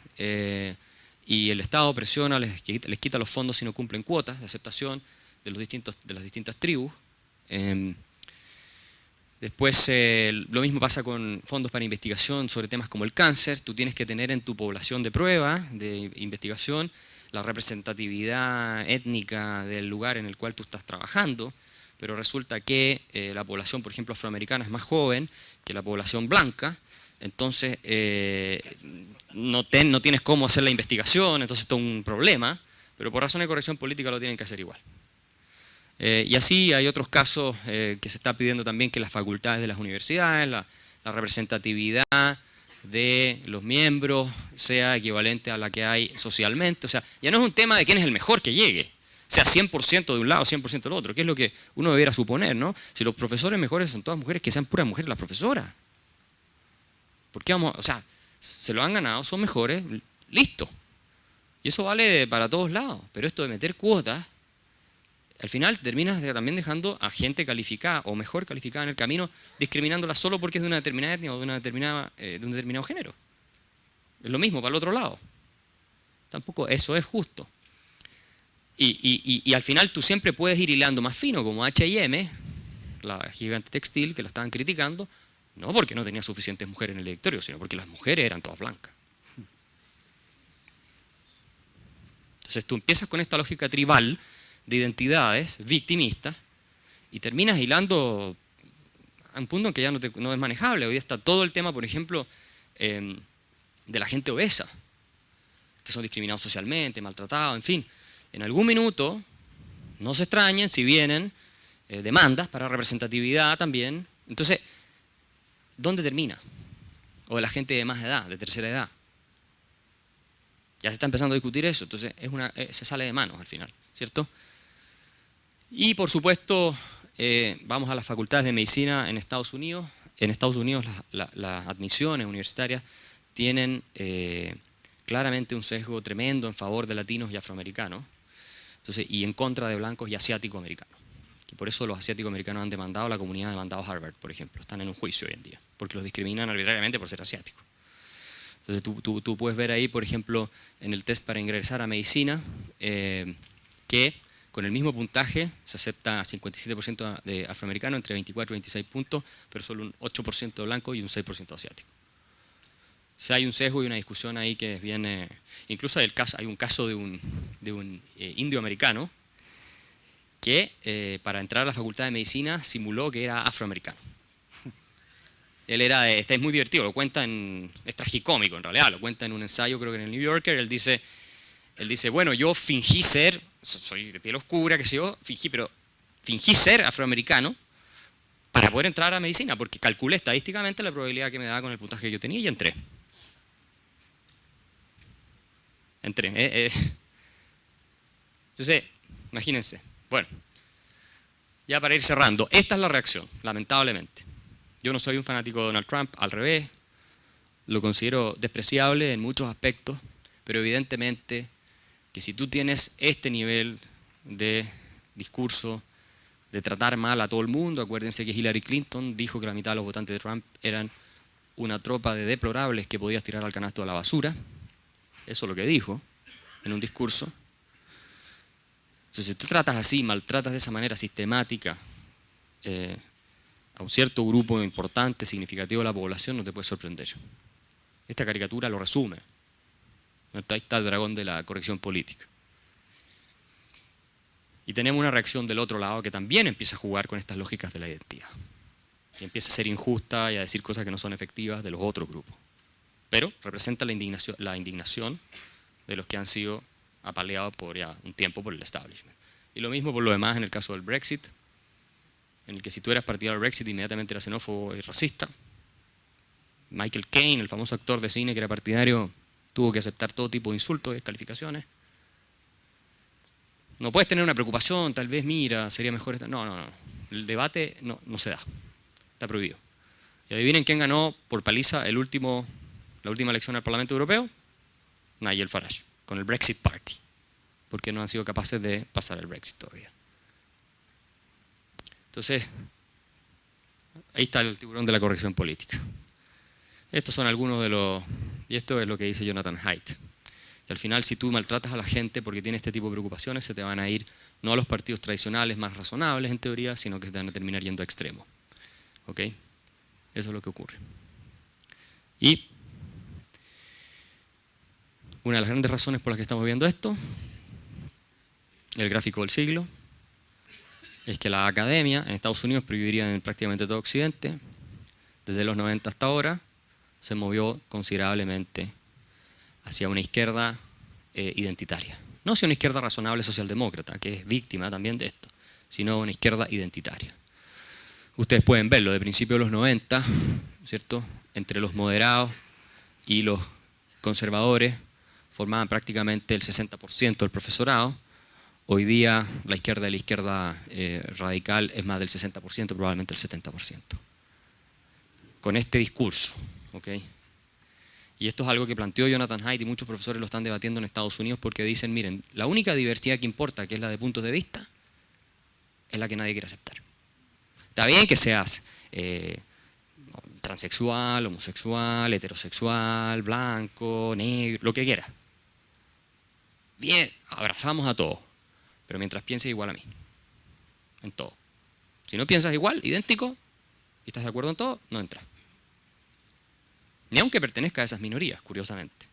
y el Estado presiona, les quita los fondos si no cumplen cuotas de aceptación de las distintas tribus. Después lo mismo pasa con fondos para investigación sobre temas como el cáncer. Tú tienes que tener en tu población de prueba, de investigación, la representatividad étnica del lugar en el cual tú estás trabajando, pero resulta que la población, por ejemplo, afroamericana es más joven que la población blanca, entonces no tienes cómo hacer la investigación, entonces esto es un problema, pero por razones de corrección política lo tienen que hacer igual. Y así hay otros casos que se está pidiendo también que las facultades de las universidades, la representatividad de los miembros sea equivalente a la que hay socialmente. O sea, ya no es un tema de quién es el mejor que llegue, sea 100% de un lado, 100% del otro, que es lo que uno debiera suponer, ¿no? Si los profesores mejores son todas mujeres, que sean puras mujeres las profesoras. ¿Por qué vamos? O sea, se lo han ganado, son mejores, listo. Y eso vale para todos lados. Pero esto de meter cuotas, al final terminas también dejando a gente calificada o mejor calificada en el camino, discriminándola solo porque es de una determinada etnia o de un determinado género. Es lo mismo para el otro lado. Tampoco eso es justo. Y al final tú siempre puedes ir hilando más fino, como H&M, la gigante textil que la estaban criticando, no porque no tenía suficientes mujeres en el directorio, sino porque las mujeres eran todas blancas. Entonces tú empiezas con esta lógica tribal de identidades victimistas y terminas hilando a un punto en que ya no es manejable. Hoy está todo el tema, por ejemplo, de la gente obesa, que son discriminados socialmente, maltratados, en fin. En algún minuto, no se extrañen si vienen demandas para representatividad también. Entonces, ¿dónde termina? O de la gente de más edad, de tercera edad. Ya se está empezando a discutir eso, entonces se sale de manos al final, ¿cierto? Y por supuesto, vamos a las facultades de medicina en Estados Unidos. En Estados Unidos las admisiones universitarias tienen claramente un sesgo tremendo en favor de latinos y afroamericanos, entonces, y en contra de blancos y asiático-americanos. Y por eso los asiático-americanos han demandado, la comunidad ha demandado a Harvard, por ejemplo. Están en un juicio hoy en día, porque los discriminan arbitrariamente por ser asiáticos. Entonces tú puedes ver ahí, por ejemplo, en el test para ingresar a medicina, que con el mismo puntaje se acepta 57% de afroamericano, entre 24 y 26 puntos, pero solo un 8% de blanco y un 6% asiático. O sea, hay un sesgo y una discusión ahí que viene... Incluso hay un caso de un indio americano que para entrar a la facultad de medicina simuló que era afroamericano. Él es muy divertido, lo cuenta es tragicómico en realidad, lo cuenta en un ensayo, creo que en el New Yorker. Él dice, bueno, yo fingí ser, soy de piel oscura, qué sé yo, fingí ser afroamericano para poder entrar a medicina, porque calculé estadísticamente la probabilidad que me daba con el puntaje que yo tenía y entré. Entonces, imagínense. Bueno, ya para ir cerrando, esta es la reacción, lamentablemente. Yo no soy un fanático de Donald Trump, al revés, lo considero despreciable en muchos aspectos, pero evidentemente que si tú tienes este nivel de discurso, de tratar mal a todo el mundo, acuérdense que Hillary Clinton dijo que la mitad de los votantes de Trump eran una tropa de deplorables que podías tirar al canasto de la basura. Eso es lo que dijo en un discurso. Entonces, si tú tratas así, maltratas de esa manera sistemática a un cierto grupo importante, significativo de la población, no te puede sorprender. Esta caricatura lo resume. Ahí está el dragón de la corrección política. Y tenemos una reacción del otro lado que también empieza a jugar con estas lógicas de la identidad. Y empieza a ser injusta y a decir cosas que no son efectivas de los otros grupos. Pero representa la indignación de los que han sido apaleados por ya un tiempo por el establishment. Y lo mismo por lo demás en el caso del Brexit, en el que si tú eras partidario del Brexit inmediatamente eras xenófobo y racista. Michael Caine, el famoso actor de cine que era partidario, tuvo que aceptar todo tipo de insultos y descalificaciones. No puedes tener una preocupación, tal vez, mira, sería mejor... No. El debate no se da, está prohibido. Y adivinen quién ganó por paliza la última elección al Parlamento Europeo. Nigel Farage, con el Brexit Party, porque no han sido capaces de pasar el Brexit todavía. Entonces, ahí está el tiburón de la corrección política. Estos son algunos de los... Y esto es lo que dice Jonathan Haidt. Que al final, si tú maltratas a la gente porque tiene este tipo de preocupaciones, se te van a ir no a los partidos tradicionales más razonables, en teoría, sino que se te van a terminar yendo a extremos. ¿Ok? Eso es lo que ocurre. Y una de las grandes razones por las que estamos viendo esto, el gráfico del siglo, es que la academia en Estados Unidos, pero yo diría en prácticamente todo Occidente, desde los 90 hasta ahora, se movió considerablemente hacia una izquierda identitaria. No hacia una izquierda razonable socialdemócrata, que es víctima también de esto, sino una izquierda identitaria. Ustedes pueden verlo, de principios de los 90, ¿cierto? Entre los moderados y los conservadores formaban prácticamente el 60% del profesorado. Hoy día la izquierda radical es más del 60%, probablemente el 70%. Con este discurso, ¿ok? Y esto es algo que planteó Jonathan Haidt y muchos profesores lo están debatiendo en Estados Unidos porque dicen, miren, la única diversidad que importa, que es la de puntos de vista, es la que nadie quiere aceptar. Está bien que seas transexual, homosexual, heterosexual, blanco, negro, lo que quieras. Bien, abrazamos a todos, pero mientras pienses igual a mí, en todo. Si no piensas igual, idéntico, y estás de acuerdo en todo, no entras. Ni aunque pertenezca a esas minorías, curiosamente.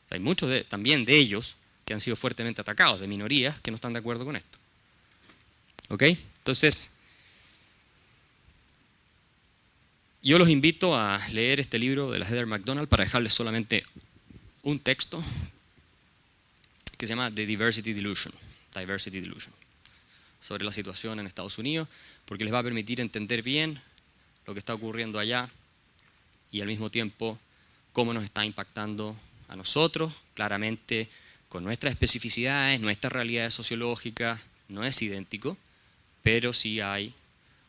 O sea, hay muchos también de ellos que han sido fuertemente atacados, de minorías, que no están de acuerdo con esto. ¿Ok? Entonces, yo los invito a leer este libro de la Heather McDonald para dejarles solamente un texto que se llama The Diversity Delusion, sobre la situación en Estados Unidos, porque les va a permitir entender bien lo que está ocurriendo allá y al mismo tiempo cómo nos está impactando a nosotros, claramente con nuestras especificidades, nuestras realidades sociológicas, no es idéntico, pero sí hay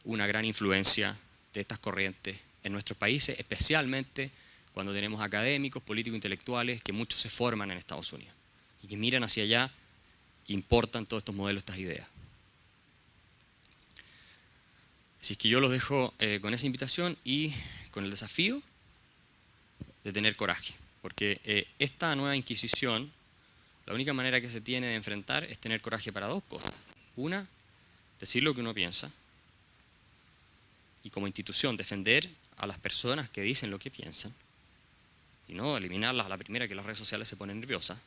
una gran influencia de estas corrientes en nuestros países, especialmente cuando tenemos académicos, políticos, intelectuales, que muchos se forman en Estados Unidos y que miran hacia allá, importan todos estos modelos, estas ideas. Así es que yo los dejo con esa invitación y con el desafío de tener coraje, porque esta nueva Inquisición, la única manera que se tiene de enfrentar es tener coraje para dos cosas. Una, decir lo que uno piensa, y como institución defender a las personas que dicen lo que piensan, y no eliminarlas a la primera que las redes sociales se ponen nerviosas.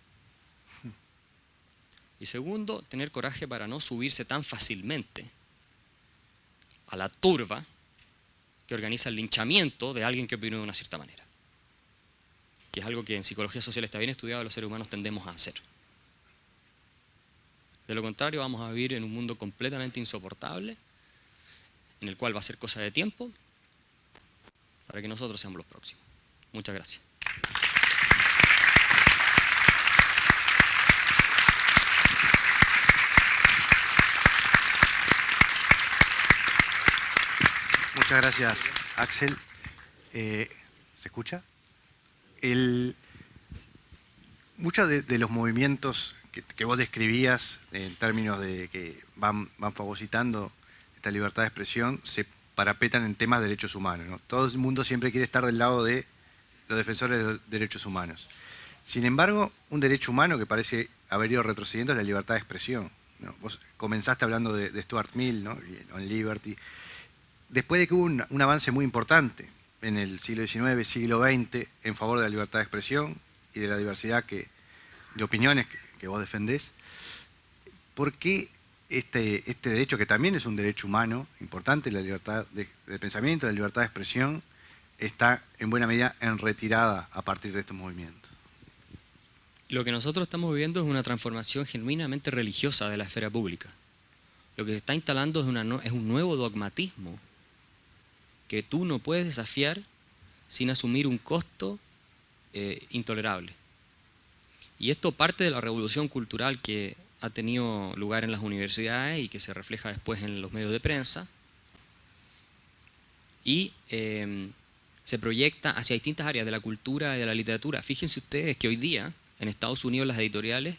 Y segundo, tener coraje para no subirse tan fácilmente a la turba que organiza el linchamiento de alguien que opinó de una cierta manera. Que es algo que en psicología social está bien estudiado, los seres humanos tendemos a hacer. De lo contrario, vamos a vivir en un mundo completamente insoportable, en el cual va a ser cosa de tiempo para que nosotros seamos los próximos. Muchas gracias. Muchas gracias, Axel. ¿Se escucha? Muchos de los movimientos que vos describías en términos de que van fagocitando esta libertad de expresión se parapetan en temas de derechos humanos, ¿no? Todo el mundo siempre quiere estar del lado de los defensores de los derechos humanos. Sin embargo, un derecho humano que parece haber ido retrocediendo es la libertad de expresión, ¿no? Vos comenzaste hablando de Stuart Mill, ¿no? On Liberty. Después de que hubo un avance muy importante en el siglo XIX, siglo XX, en favor de la libertad de expresión y de la diversidad de opiniones que vos defendés, ¿por qué este derecho, que también es un derecho humano importante, la libertad de pensamiento, la libertad de expresión, está en buena medida en retirada a partir de estos movimientos? Lo que nosotros estamos viviendo es una transformación genuinamente religiosa de la esfera pública. Lo que se está instalando es un nuevo dogmatismo que tú no puedes desafiar sin asumir un costo intolerable. Y esto parte de la revolución cultural que ha tenido lugar en las universidades y que se refleja después en los medios de prensa, y se proyecta hacia distintas áreas de la cultura y de la literatura. Fíjense ustedes que hoy día, en Estados Unidos, las editoriales,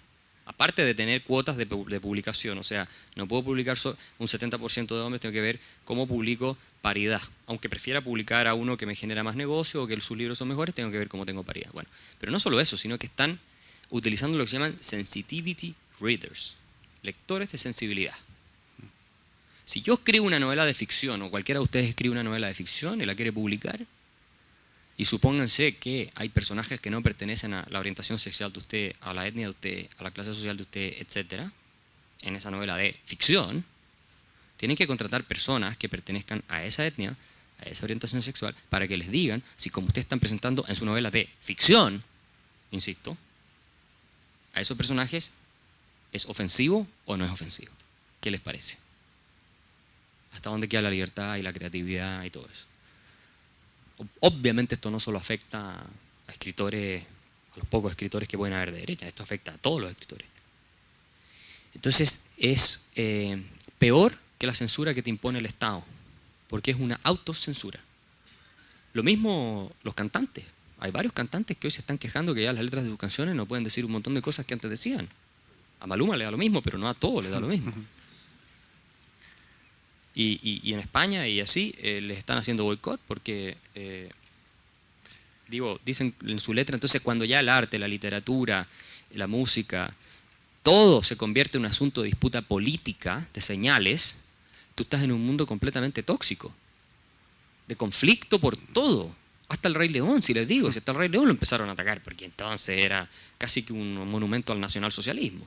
aparte de tener cuotas de publicación, o sea, no puedo publicar un 70% de hombres, tengo que ver cómo publico paridad. Aunque prefiera publicar a uno que me genera más negocio o que sus libros son mejores, tengo que ver cómo tengo paridad. Bueno, pero no solo eso, sino que están utilizando lo que se llaman sensitivity readers, lectores de sensibilidad. Si yo escribo una novela de ficción, o cualquiera de ustedes escribe una novela de ficción y la quiere publicar, y supónganse que hay personajes que no pertenecen a la orientación sexual de usted, a la etnia de usted, a la clase social de usted, etc., en esa novela de ficción, tienen que contratar personas que pertenezcan a esa etnia, a esa orientación sexual, para que les digan si como ustedes están presentando en su novela de ficción, insisto, a esos personajes es ofensivo o no es ofensivo. ¿Qué les parece? ¿Hasta dónde queda la libertad y la creatividad y todo eso? Obviamente esto no solo afecta a escritores, a los pocos escritores que pueden haber de derecha, esto afecta a todos los escritores. Entonces es peor que la censura que te impone el Estado, porque es una autocensura. Lo mismo los cantantes. Hay varios cantantes que hoy se están quejando que ya las letras de sus canciones no pueden decir un montón de cosas que antes decían. A Maluma le da lo mismo, pero no a todos le da lo mismo. Y en España y así les están haciendo boicot porque, dicen en su letra, entonces cuando ya el arte, la literatura, la música, todo se convierte en un asunto de disputa política, de señales, tú estás en un mundo completamente tóxico, de conflicto por todo. Hasta el Rey León, si les digo, si hasta el Rey León lo empezaron a atacar, porque entonces era casi que un monumento al nacionalsocialismo.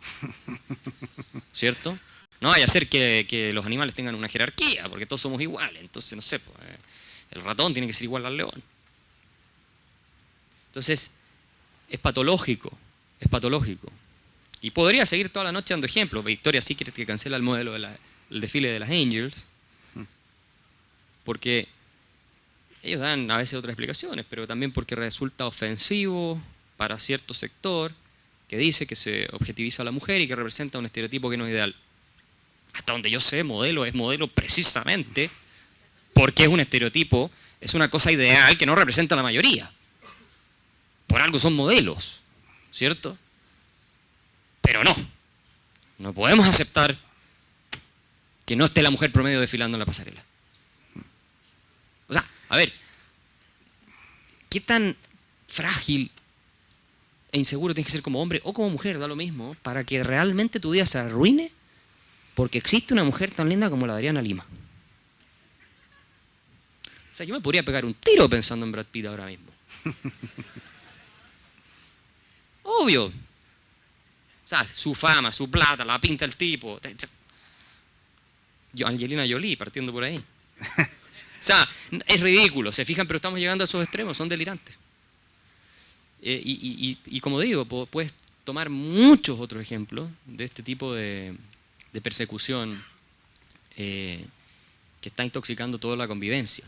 ¿Cierto? No vaya a ser que los animales tengan una jerarquía, porque todos somos iguales. Entonces, no sé, pues, el ratón tiene que ser igual al león. Entonces, es patológico, es patológico. Y podría seguir toda la noche dando ejemplos. Victoria's Secret que cancela el modelo del desfile de las Angels, porque ellos dan a veces otras explicaciones, pero también porque resulta ofensivo para cierto sector que dice que se objetiviza a la mujer y que representa un estereotipo que no es ideal. Hasta donde yo sé, modelo es modelo precisamente porque es un estereotipo, es una cosa ideal que no representa a la mayoría. Por algo son modelos, ¿cierto? Pero no podemos aceptar que no esté la mujer promedio desfilando en la pasarela. O sea, a ver, ¿qué tan frágil e inseguro tienes que ser como hombre o como mujer, da lo mismo, para que realmente tu vida se arruine porque existe una mujer tan linda como la de Adriana Lima? O sea, yo me podría pegar un tiro pensando en Brad Pitt ahora mismo. Obvio. O sea, su fama, su plata, la pinta el tipo. Angelina Jolie, partiendo por ahí. O sea, es ridículo, se fijan, pero estamos llegando a esos extremos, son delirantes. Y como digo, puedes tomar muchos otros ejemplos de este tipo de persecución que está intoxicando toda la convivencia.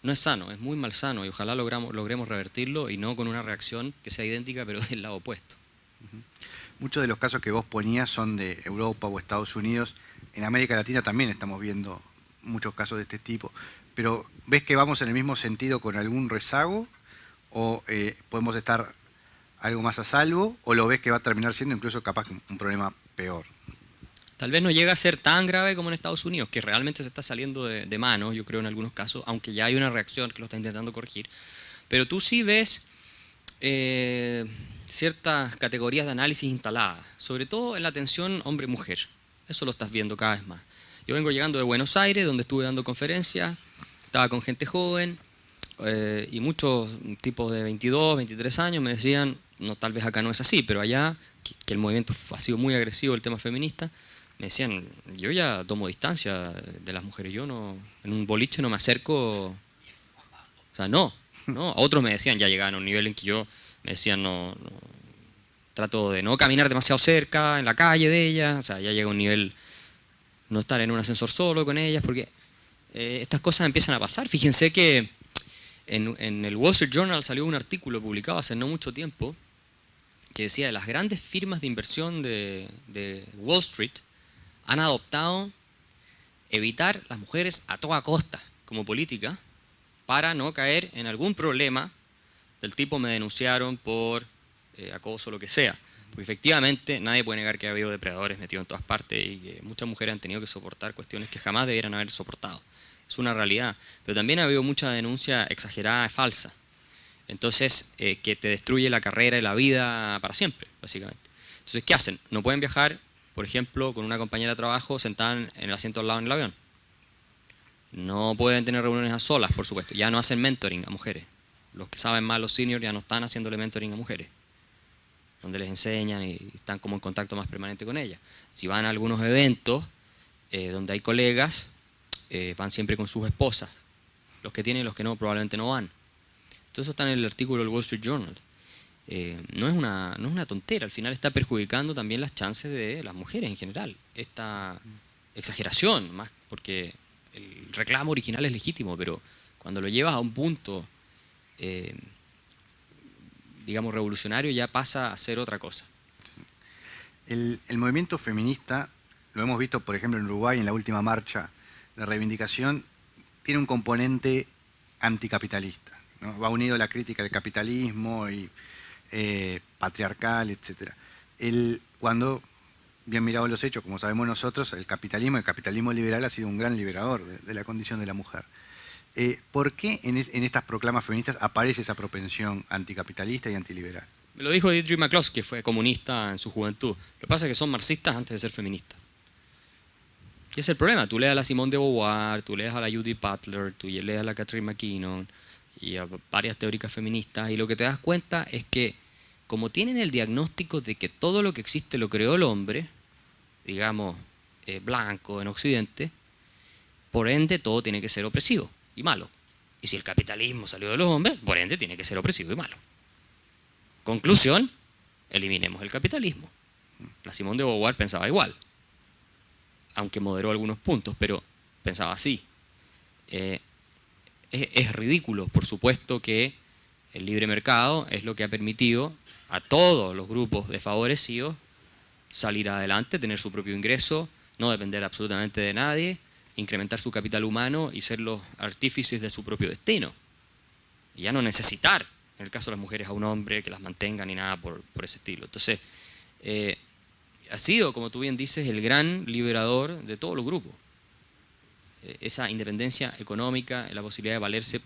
No es sano, es muy malsano y ojalá logremos revertirlo y no con una reacción que sea idéntica pero del lado opuesto. Muchos de los casos que vos ponías son de Europa o Estados Unidos. En América Latina también estamos viendo muchos casos de este tipo. Pero ¿ves que vamos en el mismo sentido con algún rezago? ¿O podemos estar algo más a salvo? ¿O lo ves que va a terminar siendo incluso capaz un problema peor? Tal vez no llega a ser tan grave como en Estados Unidos, que realmente se está saliendo de mano, yo creo, en algunos casos, aunque ya hay una reacción que lo está intentando corregir. Pero tú sí ves ciertas categorías de análisis instaladas, sobre todo en la tensión hombre-mujer. Eso lo estás viendo cada vez más. Yo vengo llegando de Buenos Aires, donde estuve dando conferencias, estaba con gente joven, y muchos tipos de 22, 23 años me decían, no, tal vez acá no es así, pero allá, que el movimiento ha sido muy agresivo, el tema feminista, me decían, yo ya tomo distancia de las mujeres, yo no, en un boliche no me acerco, o sea, no. A otros me decían, ya llegaban a un nivel en que yo, me decían, no, trato de no caminar demasiado cerca, en la calle de ellas, o sea, ya llega a un nivel, no estar en un ascensor solo con ellas, porque estas cosas empiezan a pasar. Fíjense que en el Wall Street Journal salió un artículo publicado hace no mucho tiempo que decía de las grandes firmas de inversión de Wall Street han adoptado evitar las mujeres a toda costa, como política para no caer en algún problema del tipo me denunciaron por acoso o lo que sea. Porque efectivamente nadie puede negar que ha habido depredadores metidos en todas partes y que muchas mujeres han tenido que soportar cuestiones que jamás debieran haber soportado. Es una realidad. Pero también ha habido mucha denuncia exagerada, falsa. Entonces, que te destruye la carrera y la vida para siempre, básicamente. Entonces, ¿qué hacen? No pueden viajar, por ejemplo, con una compañera de trabajo sentada en el asiento al lado en el avión. No pueden tener reuniones a solas, por supuesto. Ya no hacen mentoring a mujeres. Los que saben más, los seniors, ya no están haciéndole mentoring a mujeres, donde les enseñan y están como en contacto más permanente con ellas. Si van a algunos eventos donde hay colegas, van siempre con sus esposas. Los que tienen y los que no, probablemente no van. Todo eso está en el artículo del Wall Street Journal. No es una tontera, al final está perjudicando también las chances de las mujeres en general. Esta exageración, más porque el reclamo original es legítimo, pero cuando lo llevas a un punto, digamos, revolucionario, ya pasa a ser otra cosa. El movimiento feminista, lo hemos visto, por ejemplo, en Uruguay, en la última marcha de reivindicación, tiene un componente anticapitalista, ¿no? Va unido a la crítica del capitalismo y patriarcal, etc. Cuando, bien mirados los hechos, como sabemos nosotros, el capitalismo liberal ha sido un gran liberador de la condición de la mujer. ¿Por qué en estas proclamas feministas aparece esa propensión anticapitalista y antiliberal? Me lo dijo Dietrich McCloskey, que fue comunista en su juventud. Lo que pasa es que son marxistas antes de ser feministas. Y ese es el problema. Tú lees a la Simone de Beauvoir, tú lees a la Judith Butler, tú lees a la Catherine McKinnon y a varias teóricas feministas, y lo que te das cuenta es que como tienen el diagnóstico de que todo lo que existe lo creó el hombre, digamos, blanco en Occidente, por ende todo tiene que ser opresivo y malo. Y si el capitalismo salió de los hombres, por ende tiene que ser opresivo y malo. Conclusión, eliminemos el capitalismo. La Simone de Beauvoir pensaba igual, aunque moderó algunos puntos, pero pensaba así. Es ridículo, por supuesto, que el libre mercado es lo que ha permitido a todos los grupos desfavorecidos salir adelante, tener su propio ingreso, no depender absolutamente de nadie, incrementar su capital humano y ser los artífices de su propio destino. Y ya no necesitar, en el caso de las mujeres, a un hombre que las mantenga ni nada por ese estilo. Entonces, ha sido, como tú bien dices, el gran liberador de todos los grupos. Esa independencia económica, la posibilidad de valerse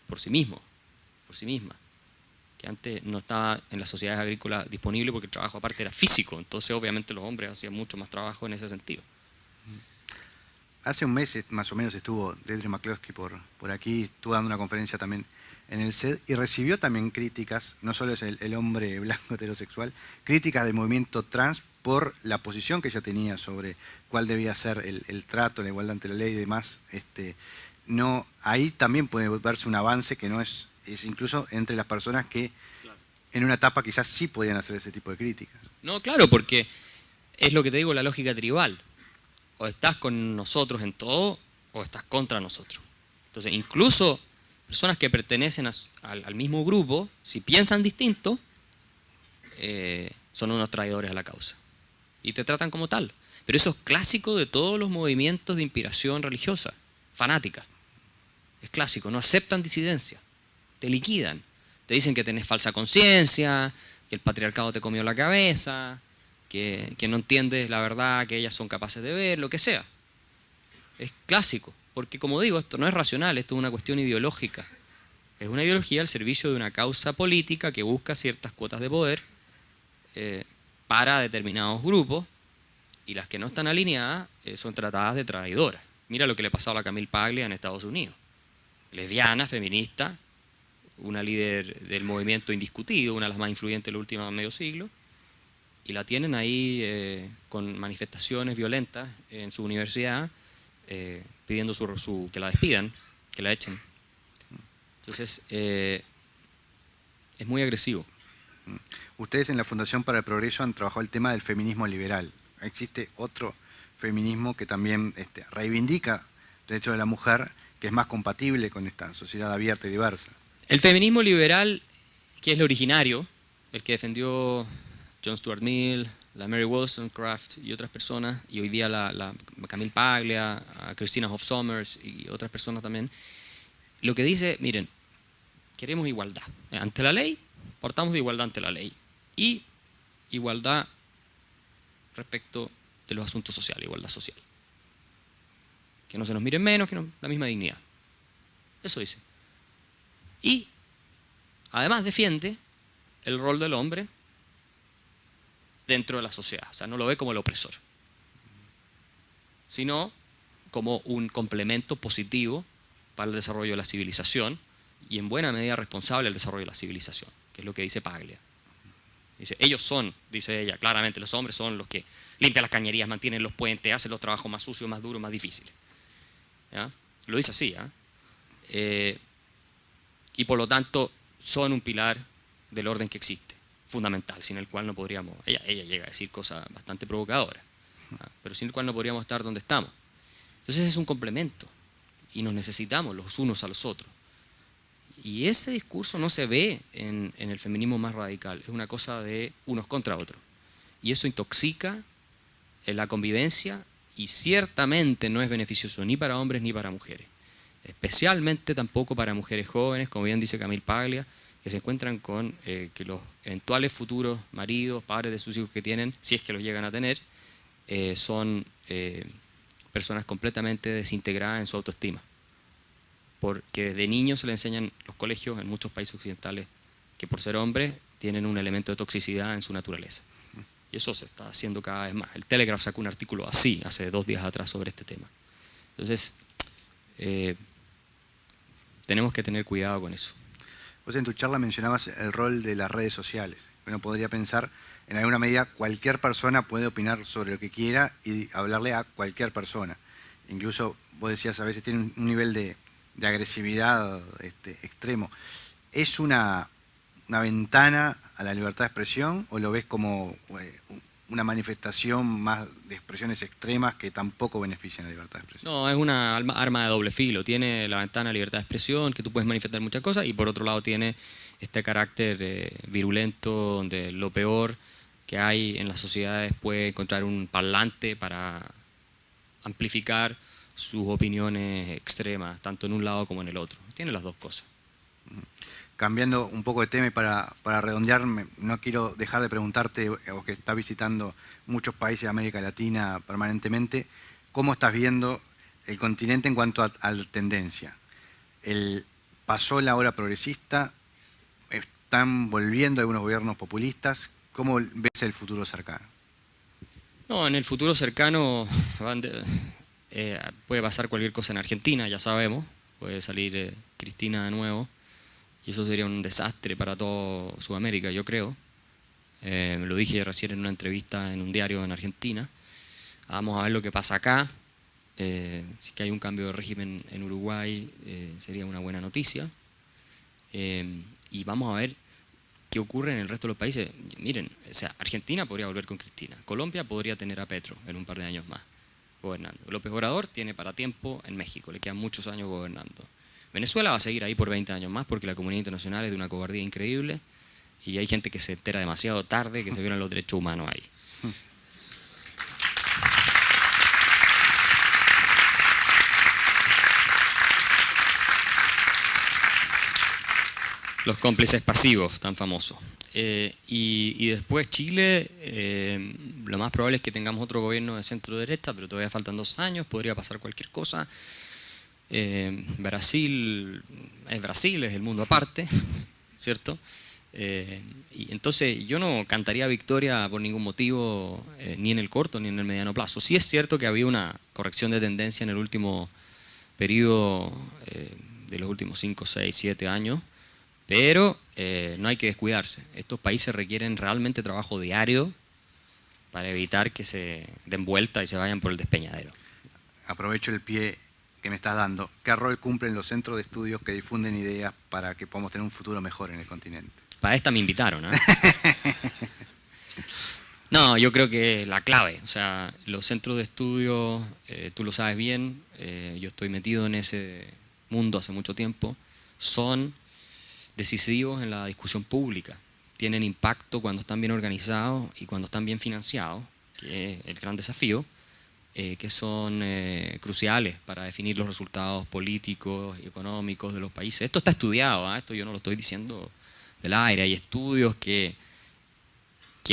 por sí mismo, por sí misma, que antes no estaba en las sociedades agrícolas disponible porque el trabajo aparte era físico, entonces obviamente los hombres hacían mucho más trabajo en ese sentido. Hace un mes más o menos estuvo Deirdre McCloskey por aquí, estuvo dando una conferencia también en el CED y recibió también críticas, no solo es el hombre blanco heterosexual, críticas del movimiento trans por la posición que ella tenía sobre cuál debía ser el trato, la igualdad ante la ley y demás. Ahí también puede verse un avance que no es incluso entre las personas que en una etapa quizás sí podían hacer ese tipo de críticas. No, claro, porque es lo que te digo, la lógica tribal. O estás con nosotros en todo, o estás contra nosotros. Entonces, incluso personas que pertenecen al mismo grupo, si piensan distinto, son unos traidores a la causa. Y te tratan como tal. Pero eso es clásico de todos los movimientos de inspiración religiosa, fanática. Es clásico, no aceptan disidencia. Te liquidan. Te dicen que tenés falsa conciencia, que el patriarcado te comió la cabeza, que no entiendes la verdad que ellas son capaces de ver, lo que sea. Es clásico, porque como digo, esto no es racional, esto es una cuestión ideológica. Es una ideología al servicio de una causa política que busca ciertas cuotas de poder para determinados grupos, y las que no están alineadas son tratadas de traidoras. Mira lo que le pasó a la Camille Paglia en Estados Unidos. Lesbiana, feminista, una líder del movimiento indiscutido, una de las más influyentes del último medio siglo, y la tienen ahí con manifestaciones violentas en su universidad, pidiendo que la despidan, que la echen. Entonces, es muy agresivo. Ustedes en la Fundación para el Progreso han trabajado el tema del feminismo liberal. Existe otro feminismo que también reivindica el derecho de la mujer, que es más compatible con esta sociedad abierta y diversa. El feminismo liberal, que es el originario, el que defendió John Stuart Mill, la Mary Wollstonecraft y otras personas, y hoy día la Camille Paglia, a Christina Hoff Sommers y otras personas también, lo que dice, miren, queremos igualdad. Ante la ley, partamos de igualdad ante la ley. Y igualdad respecto de los asuntos sociales, igualdad social. Que no se nos miren menos, que la misma dignidad. Eso dice. Y además defiende el rol del hombre dentro de la sociedad. O sea, no lo ve como el opresor, sino como un complemento positivo para el desarrollo de la civilización y en buena medida responsable del desarrollo de la civilización, que es lo que dice Paglia. Dice, ellos son, dice ella, claramente, los hombres son los que limpian las cañerías, mantienen los puentes, hacen los trabajos más sucios, más duros, más difíciles. ¿Ya? Lo dice así. Y por lo tanto son un pilar del orden que existe, fundamental, sin el cual no podríamos, ella llega a decir cosas bastante provocadoras, pero sin el cual no podríamos estar donde estamos. Entonces es un complemento y nos necesitamos los unos a los otros. Y ese discurso no se ve en el feminismo más radical, es una cosa de unos contra otros. Y eso intoxica la convivencia y ciertamente no es beneficioso ni para hombres ni para mujeres. Especialmente tampoco para mujeres jóvenes, como bien dice Camille Paglia, que se encuentran con que los eventuales futuros maridos, padres de sus hijos que tienen, si es que los llegan a tener, son personas completamente desintegradas en su autoestima. Porque desde niños se le enseñan los colegios en muchos países occidentales que por ser hombres tienen un elemento de toxicidad en su naturaleza. Y eso se está haciendo cada vez más. El Telegraph sacó un artículo así, hace 2 días atrás, sobre este tema. Entonces, tenemos que tener cuidado con eso. Vos en tu charla mencionabas el rol de las redes sociales. Uno podría pensar, en alguna medida, cualquier persona puede opinar sobre lo que quiera y hablarle a cualquier persona. Incluso, vos decías, a veces tiene un nivel de agresividad extremo. ¿Es una ventana a la libertad de expresión o lo ves como una manifestación más de expresiones extremas que tampoco benefician la libertad de expresión? No, es una arma de doble filo. Tiene la ventana de libertad de expresión, que tú puedes manifestar muchas cosas, y por otro lado tiene este carácter virulento, donde lo peor que hay en las sociedades puede encontrar un parlante para amplificar sus opiniones extremas, tanto en un lado como en el otro. Tiene las dos cosas. Cambiando un poco de tema y para redondear, no quiero dejar de preguntarte, vos que estás visitando muchos países de América Latina permanentemente, ¿cómo estás viendo el continente en cuanto a la tendencia? ¿Pasó la hora progresista? ¿Están volviendo algunos gobiernos populistas? ¿Cómo ves el futuro cercano? No, en el futuro cercano puede pasar cualquier cosa en Argentina, ya sabemos. Puede salir Cristina de nuevo. Y eso sería un desastre para toda Sudamérica, yo creo. Lo dije recién en una entrevista en un diario en Argentina. Vamos a ver lo que pasa acá. Si que hay un cambio de régimen en Uruguay, sería una buena noticia. Y vamos a ver qué ocurre en el resto de los países. Miren, o sea, Argentina podría volver con Cristina. Colombia podría tener a Petro en un par de años más gobernando. López Obrador tiene para tiempo en México, le quedan muchos años gobernando. Venezuela va a seguir ahí por 20 años más porque la comunidad internacional es de una cobardía increíble y hay gente que se entera demasiado tarde que se violan los derechos humanos ahí. Los cómplices pasivos, tan famosos. Y después Chile, lo más probable es que tengamos otro gobierno de centro-derecha, pero todavía faltan 2 años, podría pasar cualquier cosa. Brasil es el mundo aparte, ¿cierto? Y entonces yo no cantaría victoria por ningún motivo, ni en el corto ni en el mediano plazo. Sí es cierto que había una corrección de tendencia en el último periodo de los últimos 5, 6, 7 años, pero no hay que descuidarse. Estos países requieren realmente trabajo diario para evitar que se den vuelta y se vayan por el despeñadero. Aprovecho el pie que me estás dando. ¿Qué rol cumplen los centros de estudios que difunden ideas para que podamos tener un futuro mejor en el continente? Para esta me invitaron, ¿eh? No, yo creo que la clave, o sea, los centros de estudio, tú lo sabes bien, yo estoy metido en ese mundo hace mucho tiempo, son decisivos en la discusión pública. tienen impacto cuando están bien organizados y cuando están bien financiados, que es el gran desafío, que son cruciales para definir los resultados políticos y económicos de los países. Esto está estudiado, esto yo no lo estoy diciendo del aire, hay estudios que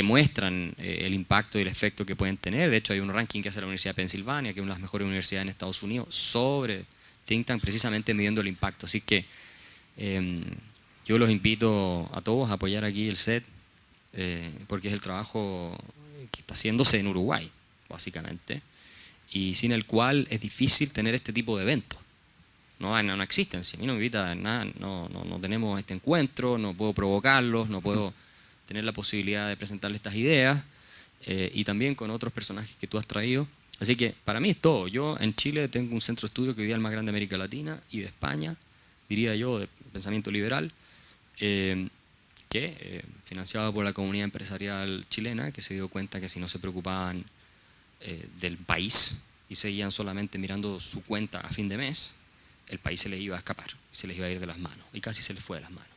muestran el impacto y el efecto que pueden tener. De hecho, hay un ranking que hace la Universidad de Pensilvania, que es una de las mejores universidades en Estados Unidos, sobre think tank, precisamente midiendo el impacto. Así que yo los invito a todos a apoyar aquí el SET, porque es el trabajo que está haciéndose en Uruguay, básicamente, y sin el cual es difícil tener este tipo de eventos. No existen. Si a mí no me invitan nada, no tenemos este encuentro, no puedo provocarlos, no puedo tener la posibilidad de presentarle estas ideas, y también con otros personajes que tú has traído. Así que para mí es todo. Yo en Chile tengo un centro de estudio que hoy día es el más grande de América Latina y de España, diría yo, de pensamiento liberal, financiado por la comunidad empresarial chilena, que se dio cuenta que si no se preocupaban del país y seguían solamente mirando su cuenta a fin de mes, el país se les iba a escapar, se les iba a ir de las manos, y casi se les fue de las manos.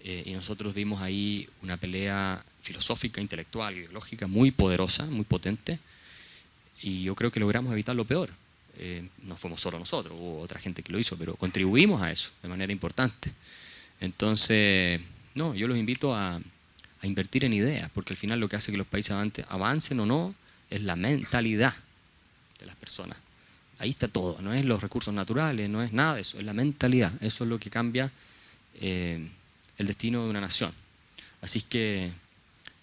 Y nosotros dimos ahí una pelea filosófica, intelectual, ideológica muy poderosa, muy potente, y yo creo que logramos evitar lo peor. No fuimos solo nosotros, hubo otra gente que lo hizo, pero contribuimos a eso de manera importante. Entonces, yo los invito a invertir en ideas, porque al final lo que hace que los países avancen o no es la mentalidad de las personas. Ahí está todo, no es los recursos naturales, no es nada de eso, es la mentalidad. Eso es lo que cambia el destino de una nación. Así que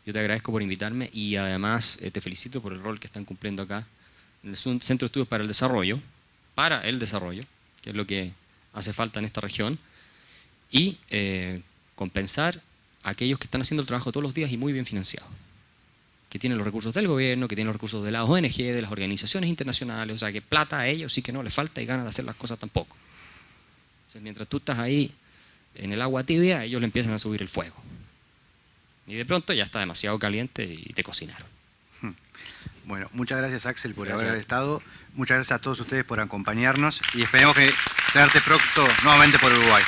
yo te agradezco por invitarme y además te felicito por el rol que están cumpliendo acá en el Centro de Estudios para el Desarrollo, que es lo que hace falta en esta región, y compensar a aquellos que están haciendo el trabajo todos los días y muy bien financiados, que tienen los recursos del gobierno, que tienen los recursos de las ONG, de las organizaciones internacionales, o sea que plata a ellos sí que no les falta y ganas de hacer las cosas tampoco. Entonces, mientras tú estás ahí en el agua tibia, ellos le empiezan a subir el fuego. Y de pronto ya está demasiado caliente y te cocinaron. Bueno, muchas gracias, Axel, por Gracias. haber estado. Muchas gracias a todos ustedes por acompañarnos y esperemos que tenerte pronto nuevamente por Uruguay.